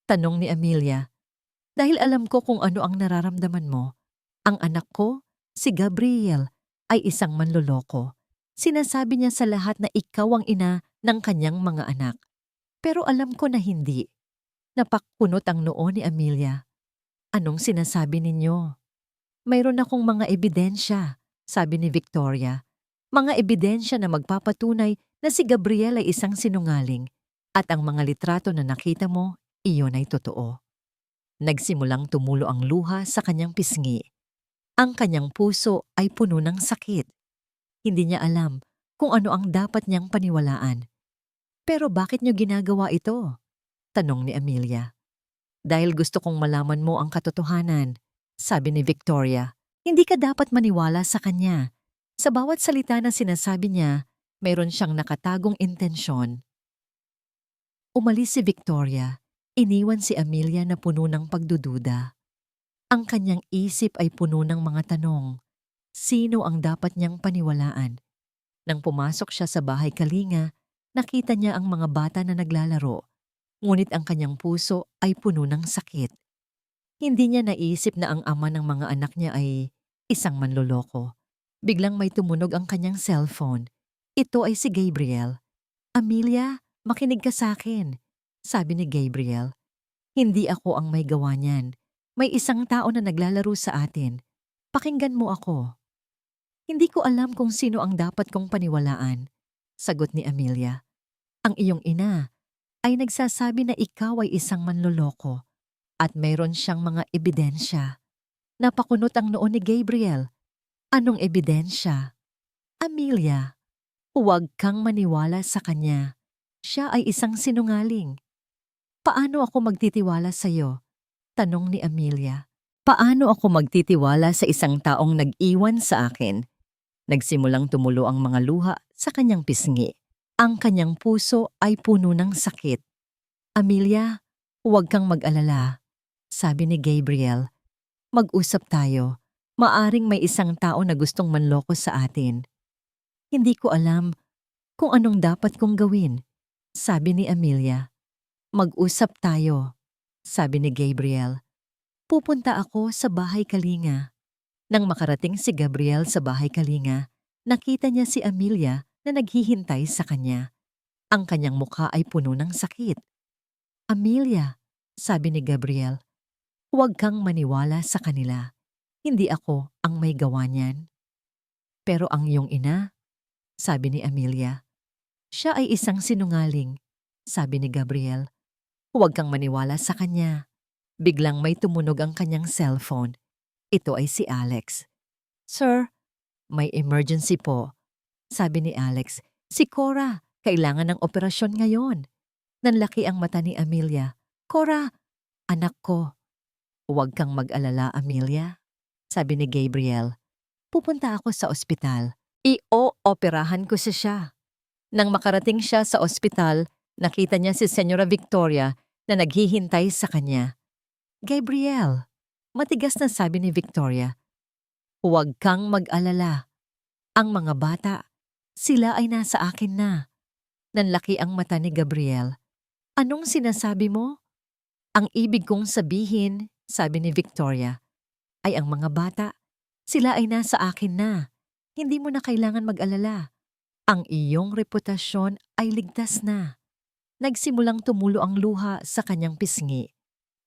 Tanong ni Amelia. Dahil alam ko kung ano ang nararamdaman mo. Ang anak ko, si Gabriel, ay isang manloloko. Sinasabi niya sa lahat na ikaw ang ina ng kanyang mga anak. Pero alam ko na hindi. Napakpunot ang noo ni Amelia. Anong sinasabi ninyo? Mayroon akong mga ebidensya, sabi ni Victoria. Mga ebidensya na magpapatunay na si Gabriel ay isang sinungaling at ang mga litrato na nakita mo, iyon ay totoo. Nagsimulang tumulo ang luha sa kanyang pisngi. Ang kanyang puso ay puno ng sakit. Hindi niya alam kung ano ang dapat niyang paniwalaan. Pero bakit niyo ginagawa ito? Tanong ni Amelia. Dahil gusto kong malaman mo ang katotohanan, sabi ni Victoria. Hindi ka dapat maniwala sa kanya. Sa bawat salita na sinasabi niya, mayroon siyang nakatagong intensyon. Umalis si Victoria. Iniwan si Amelia na puno ng pagdududa. Ang kanyang isip ay puno ng mga tanong. Sino ang dapat niyang paniwalaan? Nang pumasok siya sa bahay Kalinga, nakita niya ang mga bata na naglalaro. Ngunit ang kanyang puso ay puno ng sakit. Hindi niya naisip na ang ama ng mga anak niya ay isang manloloko. Biglang may tumunog ang kanyang cellphone. Ito ay si Gabriel. Amelia, makinig ka sa akin, sabi ni Gabriel. Hindi ako ang may gawa niyan. May isang tao na naglalaro sa atin. Pakinggan mo ako. Hindi ko alam kung sino ang dapat kong paniwalaan, sagot ni Amelia. Ang iyong ina ay nagsasabi na ikaw ay isang manloloko at mayroon siyang mga ebidensya. Napakunot ang noo ni Gabriel. Anong ebidensya? Amelia, huwag kang maniwala sa kanya. Siya ay isang sinungaling. Paano ako magtitiwala sa iyo? Tanong ni Amelia. Paano ako magtitiwala sa isang taong nag-iwan sa akin? Nagsimulang tumulo ang mga luha sa kanyang pisngi. Ang kanyang puso ay puno ng sakit. Amelia, huwag kang mag-alala, sabi ni Gabriel. Mag-usap tayo. Maaring may isang tao na gustong manloko sa atin. Hindi ko alam kung anong dapat kong gawin, sabi ni Amelia. Mag-usap tayo, sabi ni Gabriel. Pupunta ako sa bahay Kalinga. Nang makarating si Gabriel sa bahay Kalinga, nakita niya si Amelia na naghihintay sa kanya. Ang kanyang mukha ay puno ng sakit. Amelia, sabi ni Gabriel, huwag kang maniwala sa kanila. Hindi ako ang may gawa niyan. Pero ang iyong ina, sabi ni Amelia, siya ay isang sinungaling, sabi ni Gabriel. Huwag kang maniwala sa kanya. Biglang may tumunog ang kanyang cellphone. Ito ay si Alex. Sir, may emergency po, sabi ni Alex. Si Cora, kailangan ng operasyon ngayon. Nanlaki ang mata ni Amelia. Cora, anak ko. Huwag kang mag-alala, Amelia, sabi ni Gabriel. Pupunta ako sa ospital. I-o-operahan ko siya. Nang makarating siya sa ospital, nakita niya si Senyora Victoria na naghihintay sa kanya. Gabriel, Matigas na sabi ni Victoria. Huwag kang mag-alala. Ang mga bata, sila ay nasa akin na. Nanlaki ang mata ni Gabriel. Anong sinasabi mo? Ang ibig kong sabihin, sabi ni Victoria, ay ang mga bata, sila ay nasa akin na. Hindi mo na kailangan mag-alala. Ang iyong reputasyon ay ligtas na. Nagsimulang tumulo ang luha sa kanyang pisngi.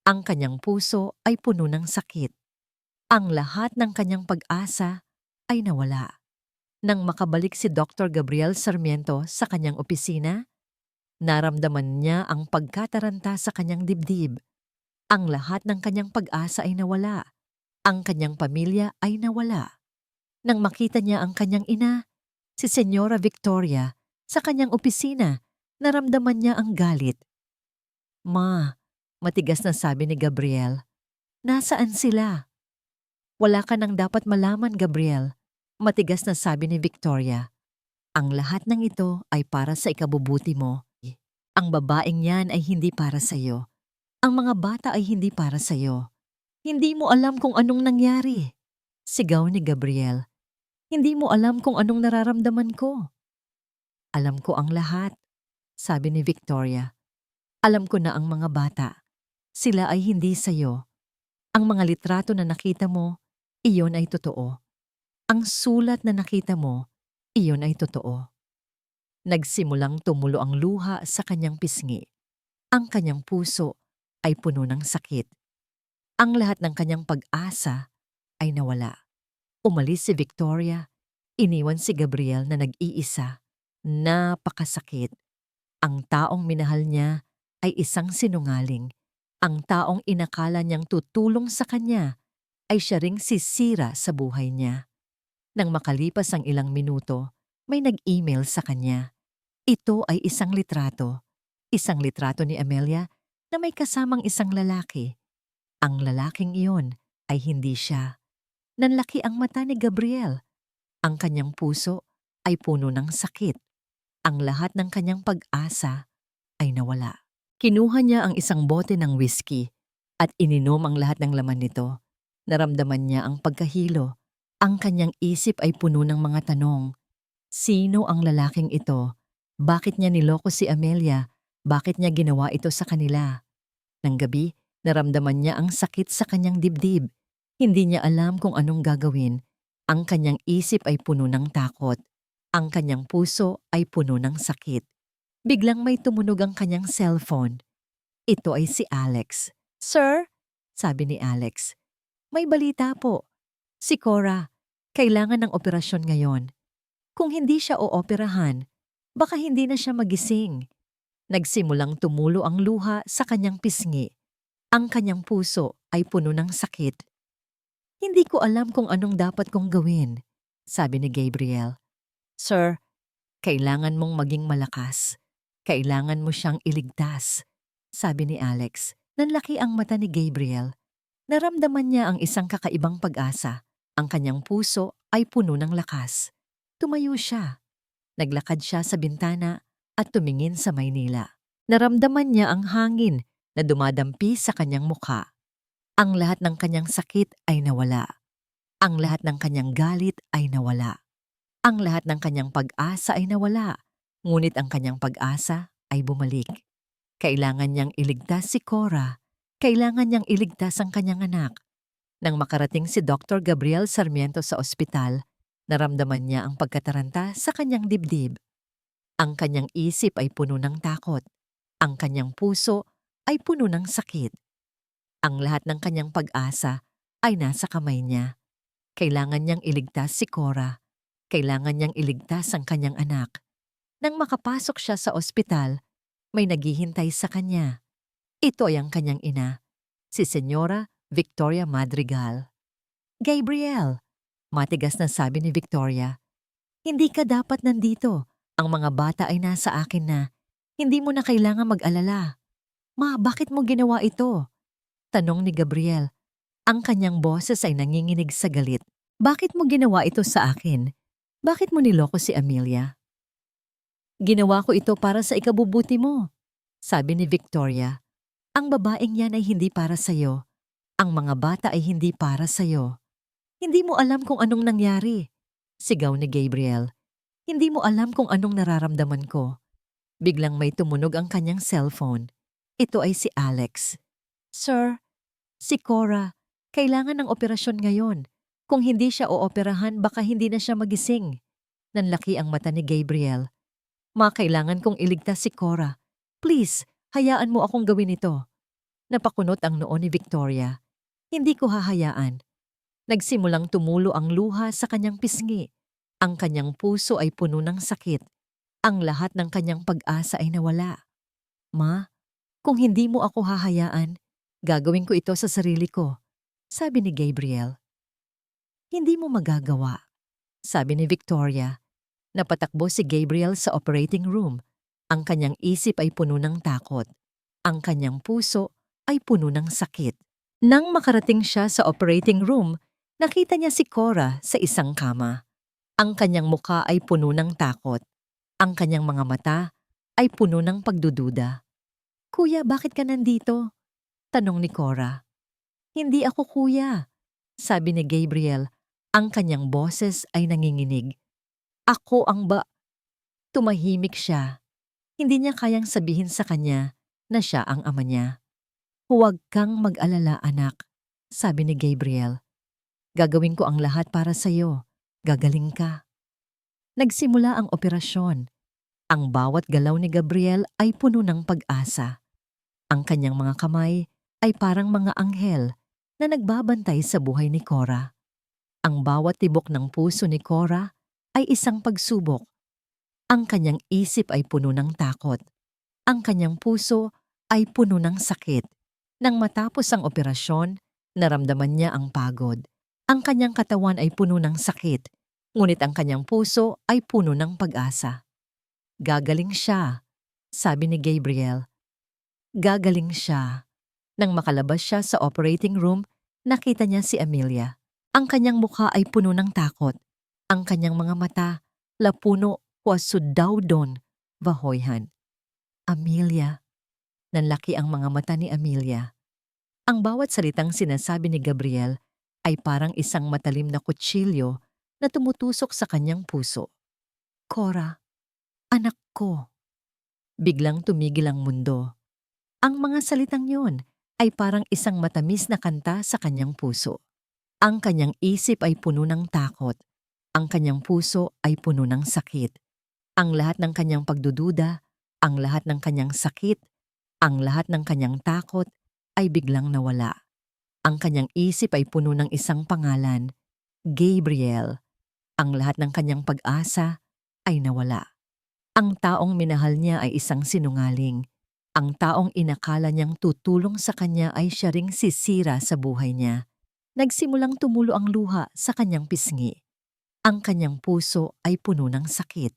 Ang kanyang puso ay puno ng sakit. Ang lahat ng kanyang pag-asa ay nawala. Nang makabalik si Dr. Gabriel Sarmiento sa kanyang opisina, naramdaman niya ang pagkataranta sa kanyang dibdib. Ang lahat ng kanyang pag-asa ay nawala. Ang kanyang pamilya ay nawala. Nang makita niya ang kanyang ina, si Senyora Victoria, sa kanyang opisina, naramdaman niya ang galit. Ma, matigas na sabi ni Gabriel, nasaan sila? Wala ka nang dapat malaman, Gabriel. Matigas na sabi ni Victoria. Ang lahat ng ito ay para sa ikabubuti mo. Ang babaeng yan ay hindi para sa iyo. Ang mga bata ay hindi para sa iyo. Hindi mo alam kung anong nangyari. Sigaw ni Gabriel. Hindi mo alam kung anong nararamdaman ko. Alam ko ang lahat, sabi ni Victoria. Alam ko na ang mga bata. Sila ay hindi sa iyo. Ang mga litrato na nakita mo, iyon ay totoo. Ang sulat na nakita mo, iyon ay totoo. Nagsimulang tumulo ang luha sa kanyang pisngi. Ang kanyang puso ay puno ng sakit. Ang lahat ng kanyang pag-asa ay nawala. Umalis si Victoria, iniwan si Gabriel na nag-iisa. Napakasakit. Ang taong minahal niya ay isang sinungaling. Ang taong inakala niyang tutulong sa kanya ay siya ring sisira sa buhay niya. Nang makalipas ang ilang minuto, may nag-email sa kanya. Ito ay isang litrato. Isang litrato ni Amelia na may kasamang isang lalaki. Ang lalaking iyon ay hindi siya. Nanlaki ang mata ni Gabriel. Ang kanyang puso ay puno ng sakit. Ang lahat ng kanyang pag-asa ay nawala. Kinuha niya ang isang bote ng whiskey at ininom ang lahat ng laman nito. Naramdaman niya ang pagkahilo. Ang kanyang isip ay puno ng mga tanong. Sino ang lalaking ito? Bakit niya niloko si Amelia? Bakit niya ginawa ito sa kanila? Nang gabi, naramdaman niya ang sakit sa kanyang dibdib. Hindi niya alam kung anong gagawin. Ang kanyang isip ay puno ng takot. Ang kanyang puso ay puno ng sakit. Biglang may tumunog ang kanyang cellphone. Ito ay si Alex. Sir, sabi ni Alex, may balita po. Si Cora, kailangan ng operasyon ngayon. Kung hindi siya ooperahan, baka hindi na siya magising. Nagsimulang tumulo ang luha sa kanyang pisngi. Ang kanyang puso ay puno ng sakit. Hindi ko alam kung anong dapat kong gawin, sabi ni Gabriel. Sir, kailangan mong maging malakas. Kailangan mo siyang iligtas, sabi ni Alex. Nanlaki ang mata ni Gabriel. Naramdaman niya ang isang kakaibang pag-asa. Ang kanyang puso ay puno ng lakas. Tumayo siya. Naglakad siya sa bintana at tumingin sa Maynila. Naramdaman niya ang hangin na dumadampi sa kanyang mukha. Ang lahat ng kanyang sakit ay nawala. Ang lahat ng kanyang galit ay nawala. Ang lahat ng kanyang pag-asa ay nawala. Ngunit ang kanyang pag-asa ay bumalik. Kailangan niyang iligtas si Cora. Kailangan niyang iligtas ang kanyang anak. Nang makarating si Dr. Gabriel Sarmiento sa ospital, naramdaman niya ang pagkataranta sa kanyang dibdib. Ang kanyang isip ay puno ng takot. Ang kanyang puso ay puno ng sakit. Ang lahat ng kanyang pag-asa ay nasa kamay niya. Kailangan niyang iligtas si Cora. Kailangan niyang iligtas ang kanyang anak. Nang makapasok siya sa ospital, may naghihintay sa kanya. Ito ay ang kanyang ina, si Senyora Victoria Madrigal. Gabriel, matigas na sabi ni Victoria, hindi ka dapat nandito. Ang mga bata ay nasa akin na. Hindi mo na kailangan mag-alala. Ma, bakit mo ginawa ito? Tanong ni Gabriel. Ang kanyang boses ay nanginginig sa galit. Bakit mo ginawa ito sa akin? Bakit mo niloko si Amelia? Ginawa ko ito para sa ikabubuti mo, sabi ni Victoria. Ang babaeng yan ay hindi para sa'yo. Ang mga bata ay hindi para sa'yo. Hindi mo alam kung anong nangyari. Sigaw ni Gabriel. Hindi mo alam kung anong nararamdaman ko. Biglang may tumunog ang kanyang cellphone. Ito ay si Alex. Sir, si Cora, kailangan ng operasyon ngayon. Kung hindi siya ooperahan, baka hindi na siya magising. Nanlaki ang mata ni Gabriel. Kailangan kong iligtas si Cora. Please, hayaan mo akong gawin ito. Napakunot ang noo ni Victoria. Hindi ko hahayaan. Nagsimulang tumulo ang luha sa kanyang pisngi. Ang kanyang puso ay puno ng sakit. Ang lahat ng kanyang pag-asa ay nawala. Ma, kung hindi mo ako hahayaan, gagawin ko ito sa sarili ko, sabi ni Gabriel. Hindi mo magagawa, sabi ni Victoria. Napatakbo si Gabriel sa operating room. Ang kanyang isip ay puno ng takot. Ang kanyang puso ay puno ng sakit. Nang makarating siya sa operating room, nakita niya si Cora sa isang kama. Ang kanyang muka ay puno ng takot. Ang kanyang mga mata ay puno ng pagdududa. Kuya, bakit ka nandito? Tanong ni Cora. Hindi ako kuya, sabi ni Gabriel. Ang kanyang boses ay nanginginig. Ako ang Tumahimik siya. Hindi niya kayang sabihin sa kanya na siya ang ama niya. Huwag kang mag-alala, anak, sabi ni Gabriel. Gagawin ko ang lahat para sa'yo. Gagaling ka. Nagsimula ang operasyon. Ang bawat galaw ni Gabriel ay puno ng pag-asa. Ang kanyang mga kamay ay parang mga anghel na nagbabantay sa buhay ni Cora. Ang bawat tibok ng puso ni Cora ay isang pagsubok. Ang kanyang isip ay puno ng takot. Ang kanyang puso ay puno ng sakit. Nang matapos ang operasyon, naramdaman niya ang pagod. Ang kanyang katawan ay puno ng sakit, ngunit ang kanyang puso ay puno ng pag-asa. Gagaling siya, sabi ni Gabriel. Gagaling siya. Nang makalabas siya sa operating room, nakita niya si Amelia. Ang kanyang mukha ay puno ng takot. Ang kanyang mga mata, lapuno, wasudawdon, vahoyhan. Amelia. Nanlaki ang mga mata ni Amelia. Ang bawat salitang sinasabi ni Gabriel ay parang isang matalim na kutsilyo na tumutusok sa kanyang puso. Cora, anak ko. Biglang tumigil ang mundo. Ang mga salitang yon ay parang isang matamis na kanta sa kanyang puso. Ang kanyang isip ay puno ng takot. Ang kanyang puso ay puno ng sakit. Ang lahat ng kanyang pagdududa, ang lahat ng kanyang sakit, ang lahat ng kanyang takot ay biglang nawala. Ang kanyang isip ay puno ng isang pangalan, Gabriel. Ang lahat ng kanyang pag-asa ay nawala. Ang taong minahal niya ay isang sinungaling. Ang taong inakala niyang tutulong sa kanya ay siya ring sisira sa buhay niya. Nagsimulang tumulo ang luha sa kanyang pisngi. Ang kanyang puso ay puno ng sakit.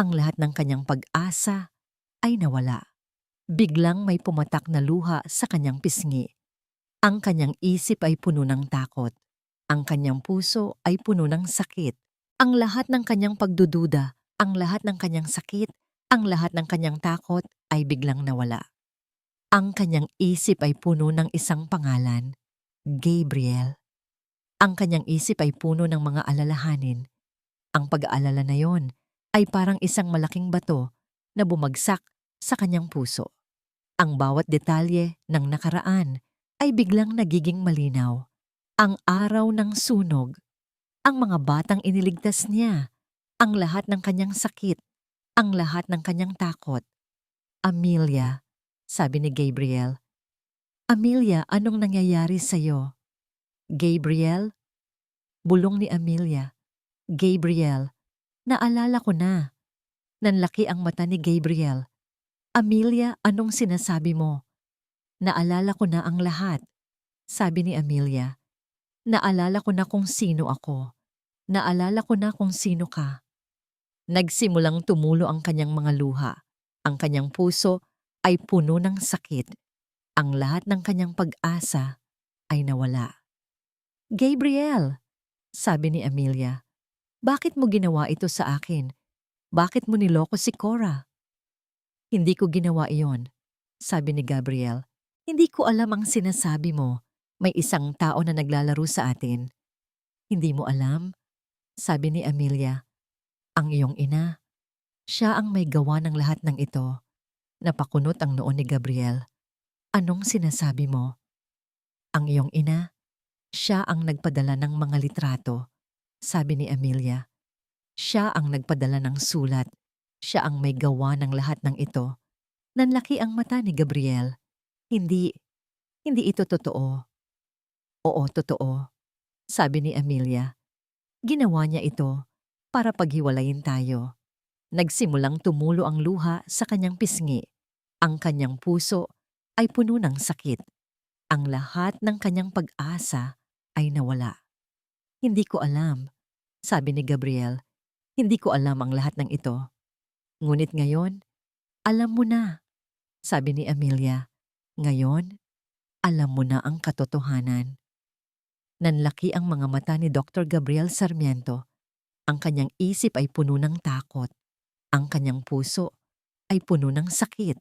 Ang lahat ng kanyang pag-asa ay nawala. Biglang may pumatak na luha sa kanyang pisngi. Ang kanyang isip ay puno ng takot. Ang kanyang puso ay puno ng sakit. Ang lahat ng kanyang pagdududa, ang lahat ng kanyang sakit, ang lahat ng kanyang takot ay biglang nawala. Ang kanyang isip ay puno ng isang pangalan, Gabriel. Ang kanyang isip ay puno ng mga alalahanin. Ang pag-aalala na yon ay parang isang malaking bato na bumagsak sa kanyang puso. Ang bawat detalye ng nakaraan ay biglang nagiging malinaw. Ang araw ng sunog, ang mga batang iniligtas niya, ang lahat ng kanyang sakit, ang lahat ng kanyang takot. Amelia, sabi ni Gabriel. Amelia, anong nangyayari sa'yo? Gabriel? Bulong ni Amelia. Gabriel, naalala ko na. Nanlaki ang mata ni Gabriel. Amelia, anong sinasabi mo? Naalala ko na ang lahat, sabi ni Amelia. Naalala ko na kung sino ako. Naalala ko na kung sino ka. Nagsimulang tumulo ang kanyang mga luha. Ang kanyang puso ay puno ng sakit. Ang lahat ng kanyang pag-asa ay nawala. Gabriel, sabi ni Amelia, bakit mo ginawa ito sa akin? Bakit mo niloko si Cora? Hindi ko ginawa iyon, sabi ni Gabriel. Hindi ko alam ang sinasabi mo. May isang tao na naglalaro sa atin. Hindi mo alam? Sabi ni Amelia. Ang iyong ina. Siya ang may gawa ng lahat ng ito. Napakunot ang noo ni Gabriel. Anong sinasabi mo? Ang iyong ina? Siya ang nagpadala ng mga litrato. Sabi ni Amelia. Siya ang nagpadala ng sulat. Siya ang may gawa ng lahat ng ito. Nanlaki ang mata ni Gabriel. Hindi ito totoo. Oo, totoo. Sabi ni Amelia. Ginawa niya ito para paghiwalayin tayo. Nagsimulang tumulo ang luha sa kanyang pisngi. Ang kanyang puso ay puno ng sakit. Ang lahat ng kanyang pag-asa ay nawala. Hindi ko alam, sabi ni Gabriel. Hindi ko alam ang lahat ng ito. Ngunit ngayon, alam mo na, sabi ni Amelia. Ngayon, alam mo na ang katotohanan. Nanlaki ang mga mata ni Dr. Gabriel Sarmiento. Ang kanyang isip ay puno ng takot. Ang kanyang puso ay puno ng sakit.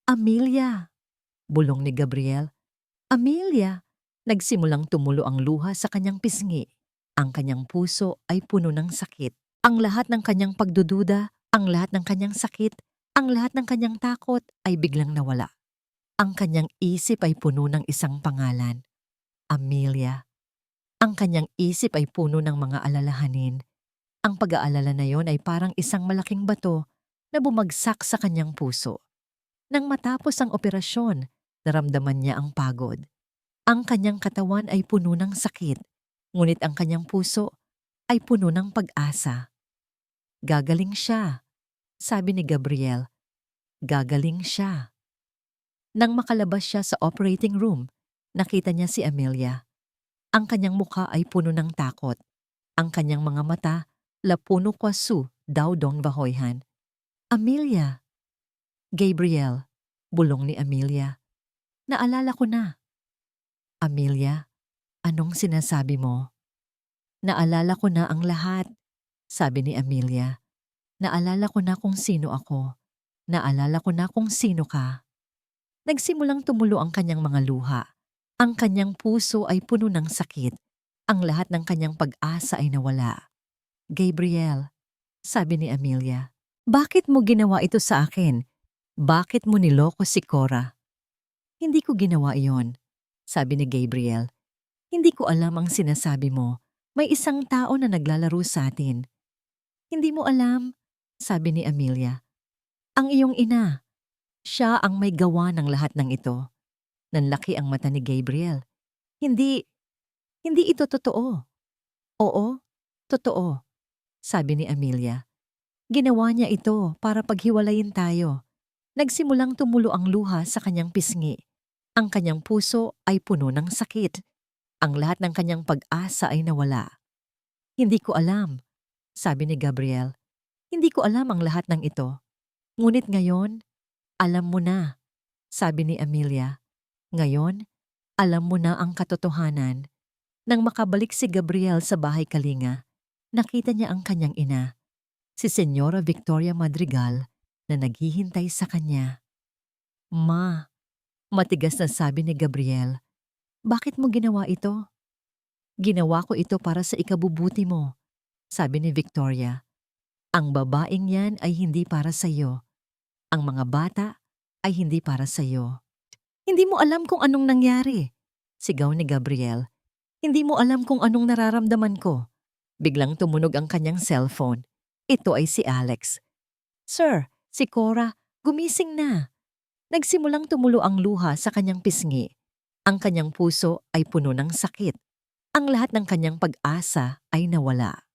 Amelia! Bulong ni Gabriel. Amelia! Nagsimulang tumulo ang luha sa kanyang pisngi. Ang kanyang puso ay puno ng sakit. Ang lahat ng kanyang pagdududa, ang lahat ng kanyang sakit, ang lahat ng kanyang takot ay biglang nawala. Ang kanyang isip ay puno ng isang pangalan. Amelia. Ang kanyang isip ay puno ng mga alalahanin. Ang pag-aalala na yon ay parang isang malaking bato na bumagsak sa kanyang puso. Nang matapos ang operasyon, naramdaman niya ang pagod. Ang kanyang katawan ay puno ng sakit, ngunit ang kanyang puso ay puno ng pag-asa. Gagaling siya, sabi ni Gabriel. Gagaling siya. Nang makalabas siya sa operating room, nakita niya si Amelia. Ang kanyang mukha ay puno ng takot. Ang kanyang mga mata, lapuno kwasu, daw dong bahoyhan. Amelia! Gabriel, bulong ni Amelia. Naalala ko na. Amelia, anong sinasabi mo? Naalala ko na ang lahat, sabi ni Amelia. Naalala ko na kung sino ako. Naalala ko na kung sino ka. Nagsimulang tumulo ang kanyang mga luha. Ang kanyang puso ay puno ng sakit. Ang lahat ng kanyang pag-asa ay nawala. Gabriel, sabi ni Amelia, bakit mo ginawa ito sa akin? Bakit mo niloko si Cora? Hindi ko ginawa iyon, sabi ni Gabriel. Hindi ko alam ang sinasabi mo. May isang tao na naglalaro sa atin. Hindi mo alam, sabi ni Amelia. Ang iyong ina. Siya ang may gawa ng lahat ng ito. Nanlaki ang mata ni Gabriel. Hindi ito totoo. Oo, totoo, sabi ni Amelia. Ginawa niya ito para paghiwalayin tayo. Nagsimulang tumulo ang luha sa kanyang pisngi. Ang kanyang puso ay puno ng sakit. Ang lahat ng kanyang pag-asa ay nawala. Hindi ko alam, sabi ni Gabriel. Hindi ko alam ang lahat ng ito. Ngunit ngayon, alam mo na, sabi ni Amelia. Ngayon, alam mo na ang katotohanan. Nang makabalik si Gabriel sa bahay Kalinga, nakita niya ang kanyang ina, si Senyora Victoria Madrigal, na naghihintay sa kanya. Ma, matigas na sabi ni Gabriel, bakit mo ginawa ito? Ginawa ko ito para sa ikabubuti mo, sabi ni Victoria. Ang babaeng yan ay hindi para sa iyo. Ang mga bata ay hindi para sa iyo. Hindi mo alam kung anong nangyari, sigaw ni Gabriel. Hindi mo alam kung anong nararamdaman ko. Biglang tumunog ang kanyang cellphone. Ito ay si Alex. Sir, si Cora, gumising na. Nagsimulang tumulo ang luha sa kanyang pisngi. Ang kanyang puso ay puno ng sakit. Ang lahat ng kanyang pag-asa ay nawala.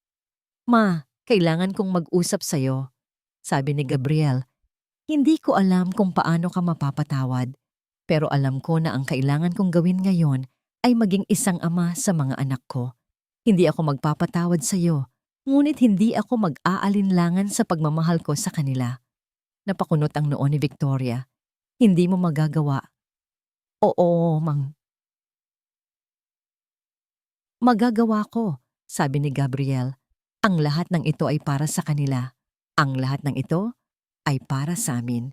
Ma, kailangan kong mag-usap sa'yo, sabi ni Gabriel. Hindi ko alam kung paano ka mapapatawad, pero alam ko na ang kailangan kong gawin ngayon ay maging isang ama sa mga anak ko. Hindi ako magpapatawad sa iyo, ngunit hindi ako mag-aalinlangan sa pagmamahal ko sa kanila. Napakunot ang noo ni Victoria. Hindi mo magagawa. Oo, magagawa ko, sabi ni Gabriel. Ang lahat ng ito ay para sa kanila. Ang lahat ng ito ay para sa amin.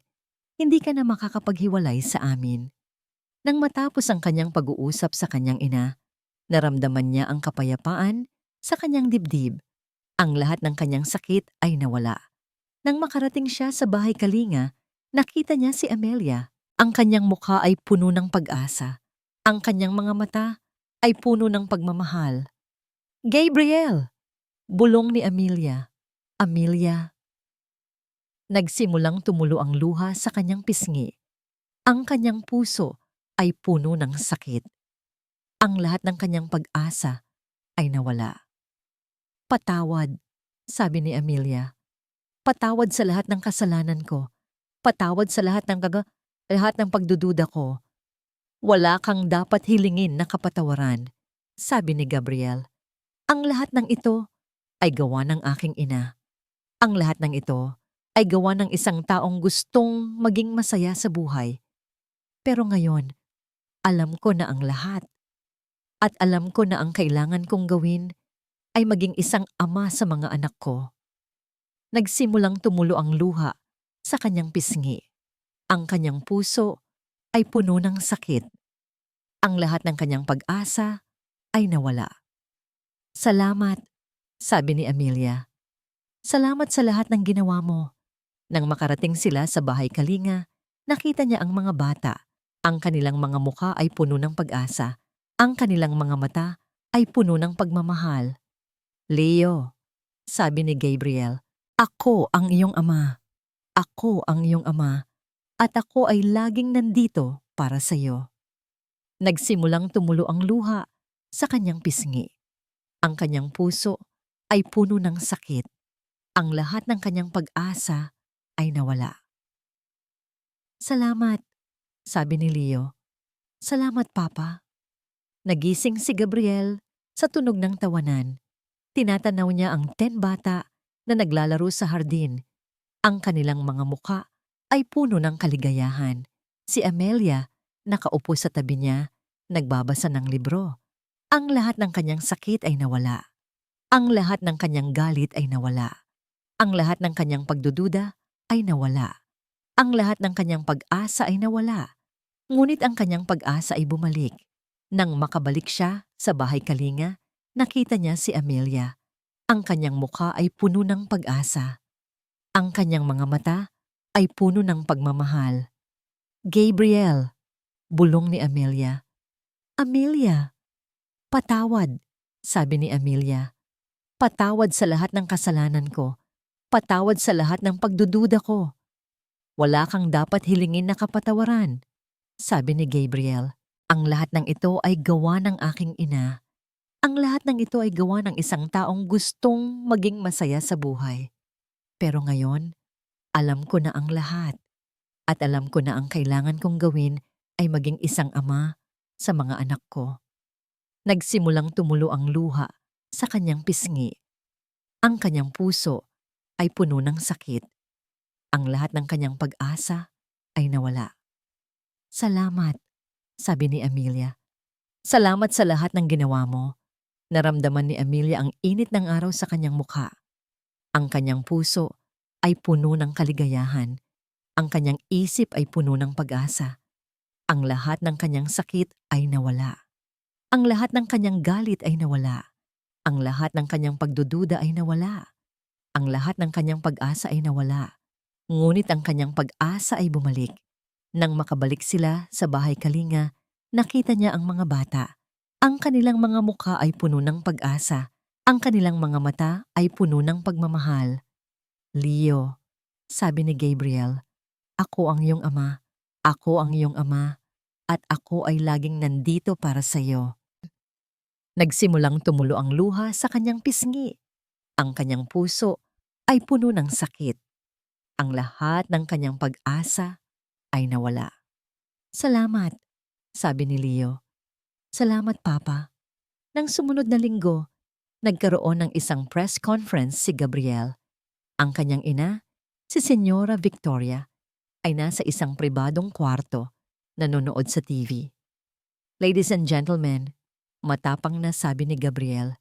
Hindi ka na makakapaghiwalay sa amin. Nang matapos ang kanyang pag-uusap sa kanyang ina, naramdaman niya ang kapayapaan sa kanyang dibdib. Ang lahat ng kanyang sakit ay nawala. Nang makarating siya sa bahay Kalinga, nakita niya si Amelia. Ang kanyang mukha ay puno ng pag-asa. Ang kanyang mga mata ay puno ng pagmamahal. Gabriel! Bulong ni Amelia. Amelia. Nagsimulang tumulo ang luha sa kanyang pisngi. Ang kanyang puso ay puno ng sakit. Ang lahat ng kanyang pag-asa ay nawala. Patawad, sabi ni Amelia. Patawad sa lahat ng kasalanan ko. Patawad sa lahat ng pagdududa ko. Wala kang dapat hilingin na kapatawaran, sabi ni Gabriel. Ang lahat ng ito ay gawa ng aking ina. Ang lahat ng ito ay gawa ng isang taong gustong maging masaya sa buhay. Pero ngayon, alam ko na ang lahat. At alam ko na ang kailangan kong gawin ay maging isang ama sa mga anak ko. Nagsimulang tumulo ang luha sa kanyang pisngi. Ang kanyang puso ay puno ng sakit. Ang lahat ng kanyang pag-asa ay nawala. Salamat, sabi ni Amelia. Salamat sa lahat ng ginawa mo. Nang makarating sila sa bahay Kalinga, nakita niya ang mga bata. Ang kanilang mga mukha ay puno ng pag-asa. Ang kanilang mga mata ay puno ng pagmamahal. Leo, sabi ni Gabriel, ako ang iyong ama. Ako ang iyong ama. At ako ay laging nandito para sa iyo. Nagsimulang tumulo ang luha sa kanyang pisngi. Ang kanyang puso ay puno ng sakit. Ang lahat ng kanyang pag-asa ay nawala. Salamat, sabi ni Leo. Salamat, Papa. Nagising si Gabriel sa tunog ng tawanan. Tinatanaw niya ang 10 bata na naglalaro sa hardin. Ang kanilang mga muka ay puno ng kaligayahan. Si Amelia, nakaupo sa tabi niya, nagbabasa ng libro. Ang lahat ng kanyang sakit ay nawala. Ang lahat ng kanyang galit ay nawala. Ang lahat ng kanyang pagdududa ay nawala. Ang lahat ng kanyang pag-asa ay nawala. Ngunit ang kanyang pag-asa ay bumalik. Nang makabalik siya sa bahay Kalinga, nakita niya si Amelia. Ang kanyang mukha ay puno ng pag-asa. Ang kanyang mga mata ay puno ng pagmamahal. Gabriel, bulong ni Amelia. Amelia, patawad, sabi ni Amelia. Patawad sa lahat ng kasalanan ko. Patawad sa lahat ng pagdududa ko. Wala kang dapat hilingin na kapatawaran, sabi ni Gabriel. Ang lahat ng ito ay gawa ng aking ina. Ang lahat ng ito ay gawa ng isang taong gustong maging masaya sa buhay. Pero ngayon, alam ko na ang lahat. At alam ko na ang kailangan kong gawin ay maging isang ama sa mga anak ko. Nagsimulang tumulo ang luha sa kanyang pisngi. Ang kanyang puso ay puno ng sakit. Ang lahat ng kanyang pag-asa ay nawala. Salamat, sabi ni Amelia. Salamat sa lahat ng ginawa mo. Naramdaman ni Amelia ang init ng araw sa kanyang mukha. Ang kanyang puso ay puno ng kaligayahan. Ang kanyang isip ay puno ng pag-asa. Ang lahat ng kanyang sakit ay nawala. Ang lahat ng kanyang galit ay nawala. Ang lahat ng kanyang pagdududa ay nawala. Ang lahat ng kanyang pag-asa ay nawala. Ngunit ang kanyang pag-asa ay bumalik. Nang makabalik sila sa bahay Kalinga, nakita niya ang mga bata. Ang kanilang mga mukha ay puno ng pag-asa. Ang kanilang mga mata ay puno ng pagmamahal. Leo, sabi ni Gabriel, ako ang iyong ama. Ako ang iyong ama. At ako ay laging nandito para sa iyo. Nagsimulang tumulo ang luha sa kanyang pisngi. Ang kanyang puso ay puno ng sakit. Ang lahat ng kanyang pag-asa ay nawala. Salamat, sabi ni Leo. Salamat, Papa. Nang sumunod na linggo, nagkaroon ng isang press conference si Gabriel. Ang kanyang ina, si Senyora Victoria, ay nasa isang pribadong kwarto, nanonood sa TV. Ladies and gentlemen, matapang na sabi ni Gabriel,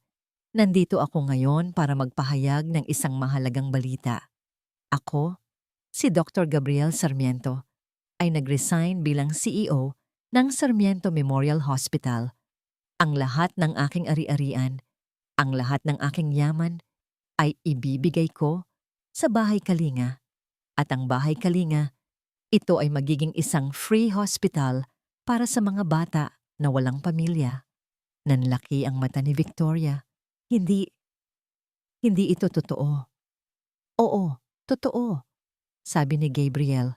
nandito ako ngayon para magpahayag ng isang mahalagang balita. Ako, si Dr. Gabriel Sarmiento, ay nag-resign bilang CEO ng Sarmiento Memorial Hospital. Ang lahat ng aking ari-arian, ang lahat ng aking yaman ay ibibigay ko sa Bahay Kalinga. At ang Bahay Kalinga, ito ay magiging isang free hospital para sa mga bata na walang pamilya. Nanlaki ang mata ni Victoria. Hindi ito totoo. Oo, totoo, sabi ni Gabriel.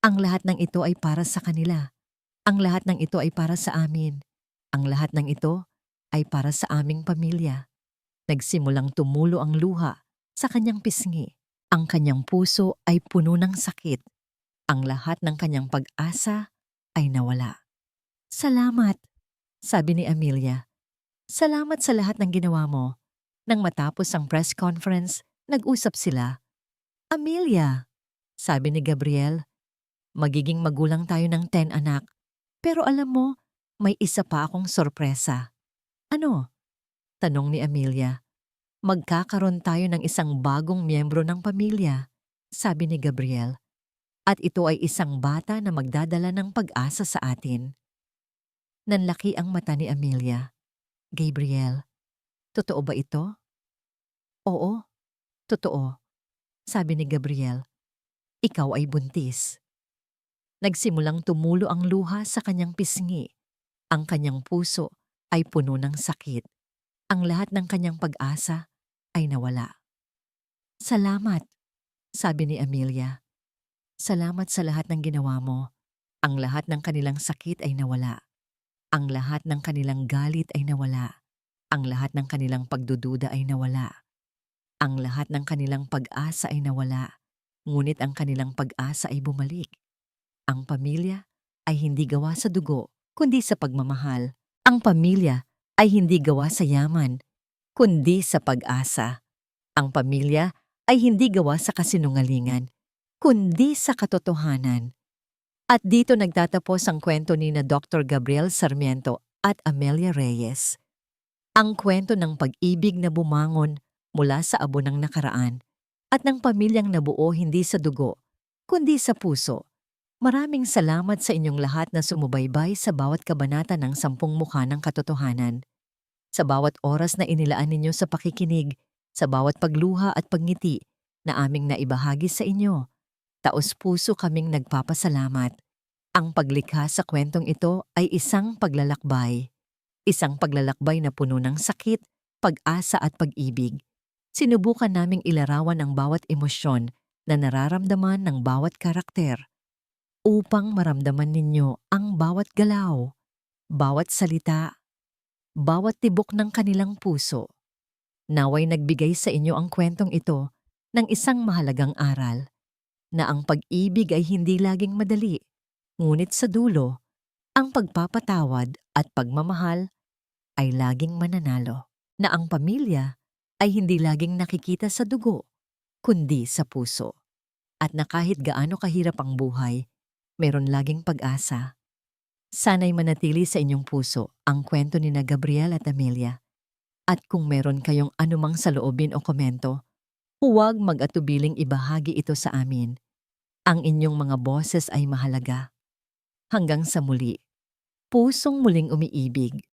Ang lahat ng ito ay para sa kanila. Ang lahat ng ito ay para sa amin. Ang lahat ng ito ay para sa aming pamilya. Nagsimulang tumulo ang luha sa kanyang pisngi. Ang kanyang puso ay puno ng sakit. Ang lahat ng kanyang pag-asa ay nawala. Salamat, sabi ni Amelia. Salamat sa lahat ng ginawa mo. Nang matapos ang press conference, nag-usap sila. Amelia, sabi ni Gabriel, magiging magulang tayo ng 10 anak. Pero alam mo, may isa pa akong sorpresa. Ano? Tanong ni Amelia. Magkakaroon tayo ng isang bagong miyembro ng pamilya, sabi ni Gabriel. At ito ay isang bata na magdadala ng pag-asa sa atin. Nanlaki ang mata ni Amelia. Gabriel, totoo ba ito? Oo, totoo, sabi ni Gabriel. Ikaw ay buntis. Nagsimulang tumulo ang luha sa kanyang pisngi. Ang kanyang puso ay puno ng sakit. Ang lahat ng kanyang pag-asa ay nawala. Salamat, sabi ni Amelia. Salamat sa lahat ng ginawa mo. Ang lahat ng kanilang sakit ay nawala. Ang lahat ng kanilang galit ay nawala. Ang lahat ng kanilang pagdududa ay nawala. Ang lahat ng kanilang pag-asa ay nawala. Ngunit ang kanilang pag-asa ay bumalik. Ang pamilya ay hindi gawa sa dugo, kundi sa pagmamahal. Ang pamilya ay hindi gawa sa yaman, kundi sa pag-asa. Ang pamilya ay hindi gawa sa kasinungalingan, kundi sa katotohanan. At dito nagtatapos ang kwento ni na Dr. Gabriel Sarmiento at Amelia Reyes. Ang kwento ng pag-ibig na bumangon mula sa abo ng nakaraan at ng pamilyang nabuo hindi sa dugo, kundi sa puso. Maraming salamat sa inyong lahat na sumubaybay sa bawat kabanata ng 10 Mukha ng Katotohanan. Sa bawat oras na inilaan ninyo sa pakikinig, sa bawat pagluha at pagngiti na aming naibahagi sa inyo, taos-puso kaming nagpapasalamat. Ang paglikha sa kwentong ito ay isang paglalakbay. Isang paglalakbay na puno ng sakit, pag-asa at pag-ibig. Sinubukan naming ilarawan ang bawat emosyon na nararamdaman ng bawat karakter upang maramdaman ninyo ang bawat galaw, bawat salita, bawat tibok ng kanilang puso. Naway nagbigay sa inyo ang kwentong ito ng isang mahalagang aral na ang pag-ibig ay hindi laging madali, ngunit sa dulo, ang pagpapatawad at pagmamahal ay laging mananalo, na ang pamilya ay hindi laging nakikita sa dugo, kundi sa puso. At na kahit gaano kahirap ang buhay, meron laging pag-asa. Sana'y manatili sa inyong puso ang kwento ni na Gabriel at Amelia. At kung meron kayong anumang saloobin o komento, huwag mag-atubiling ibahagi ito sa amin. Ang inyong mga boses ay mahalaga. Hanggang sa muli, pusong muling umiibig.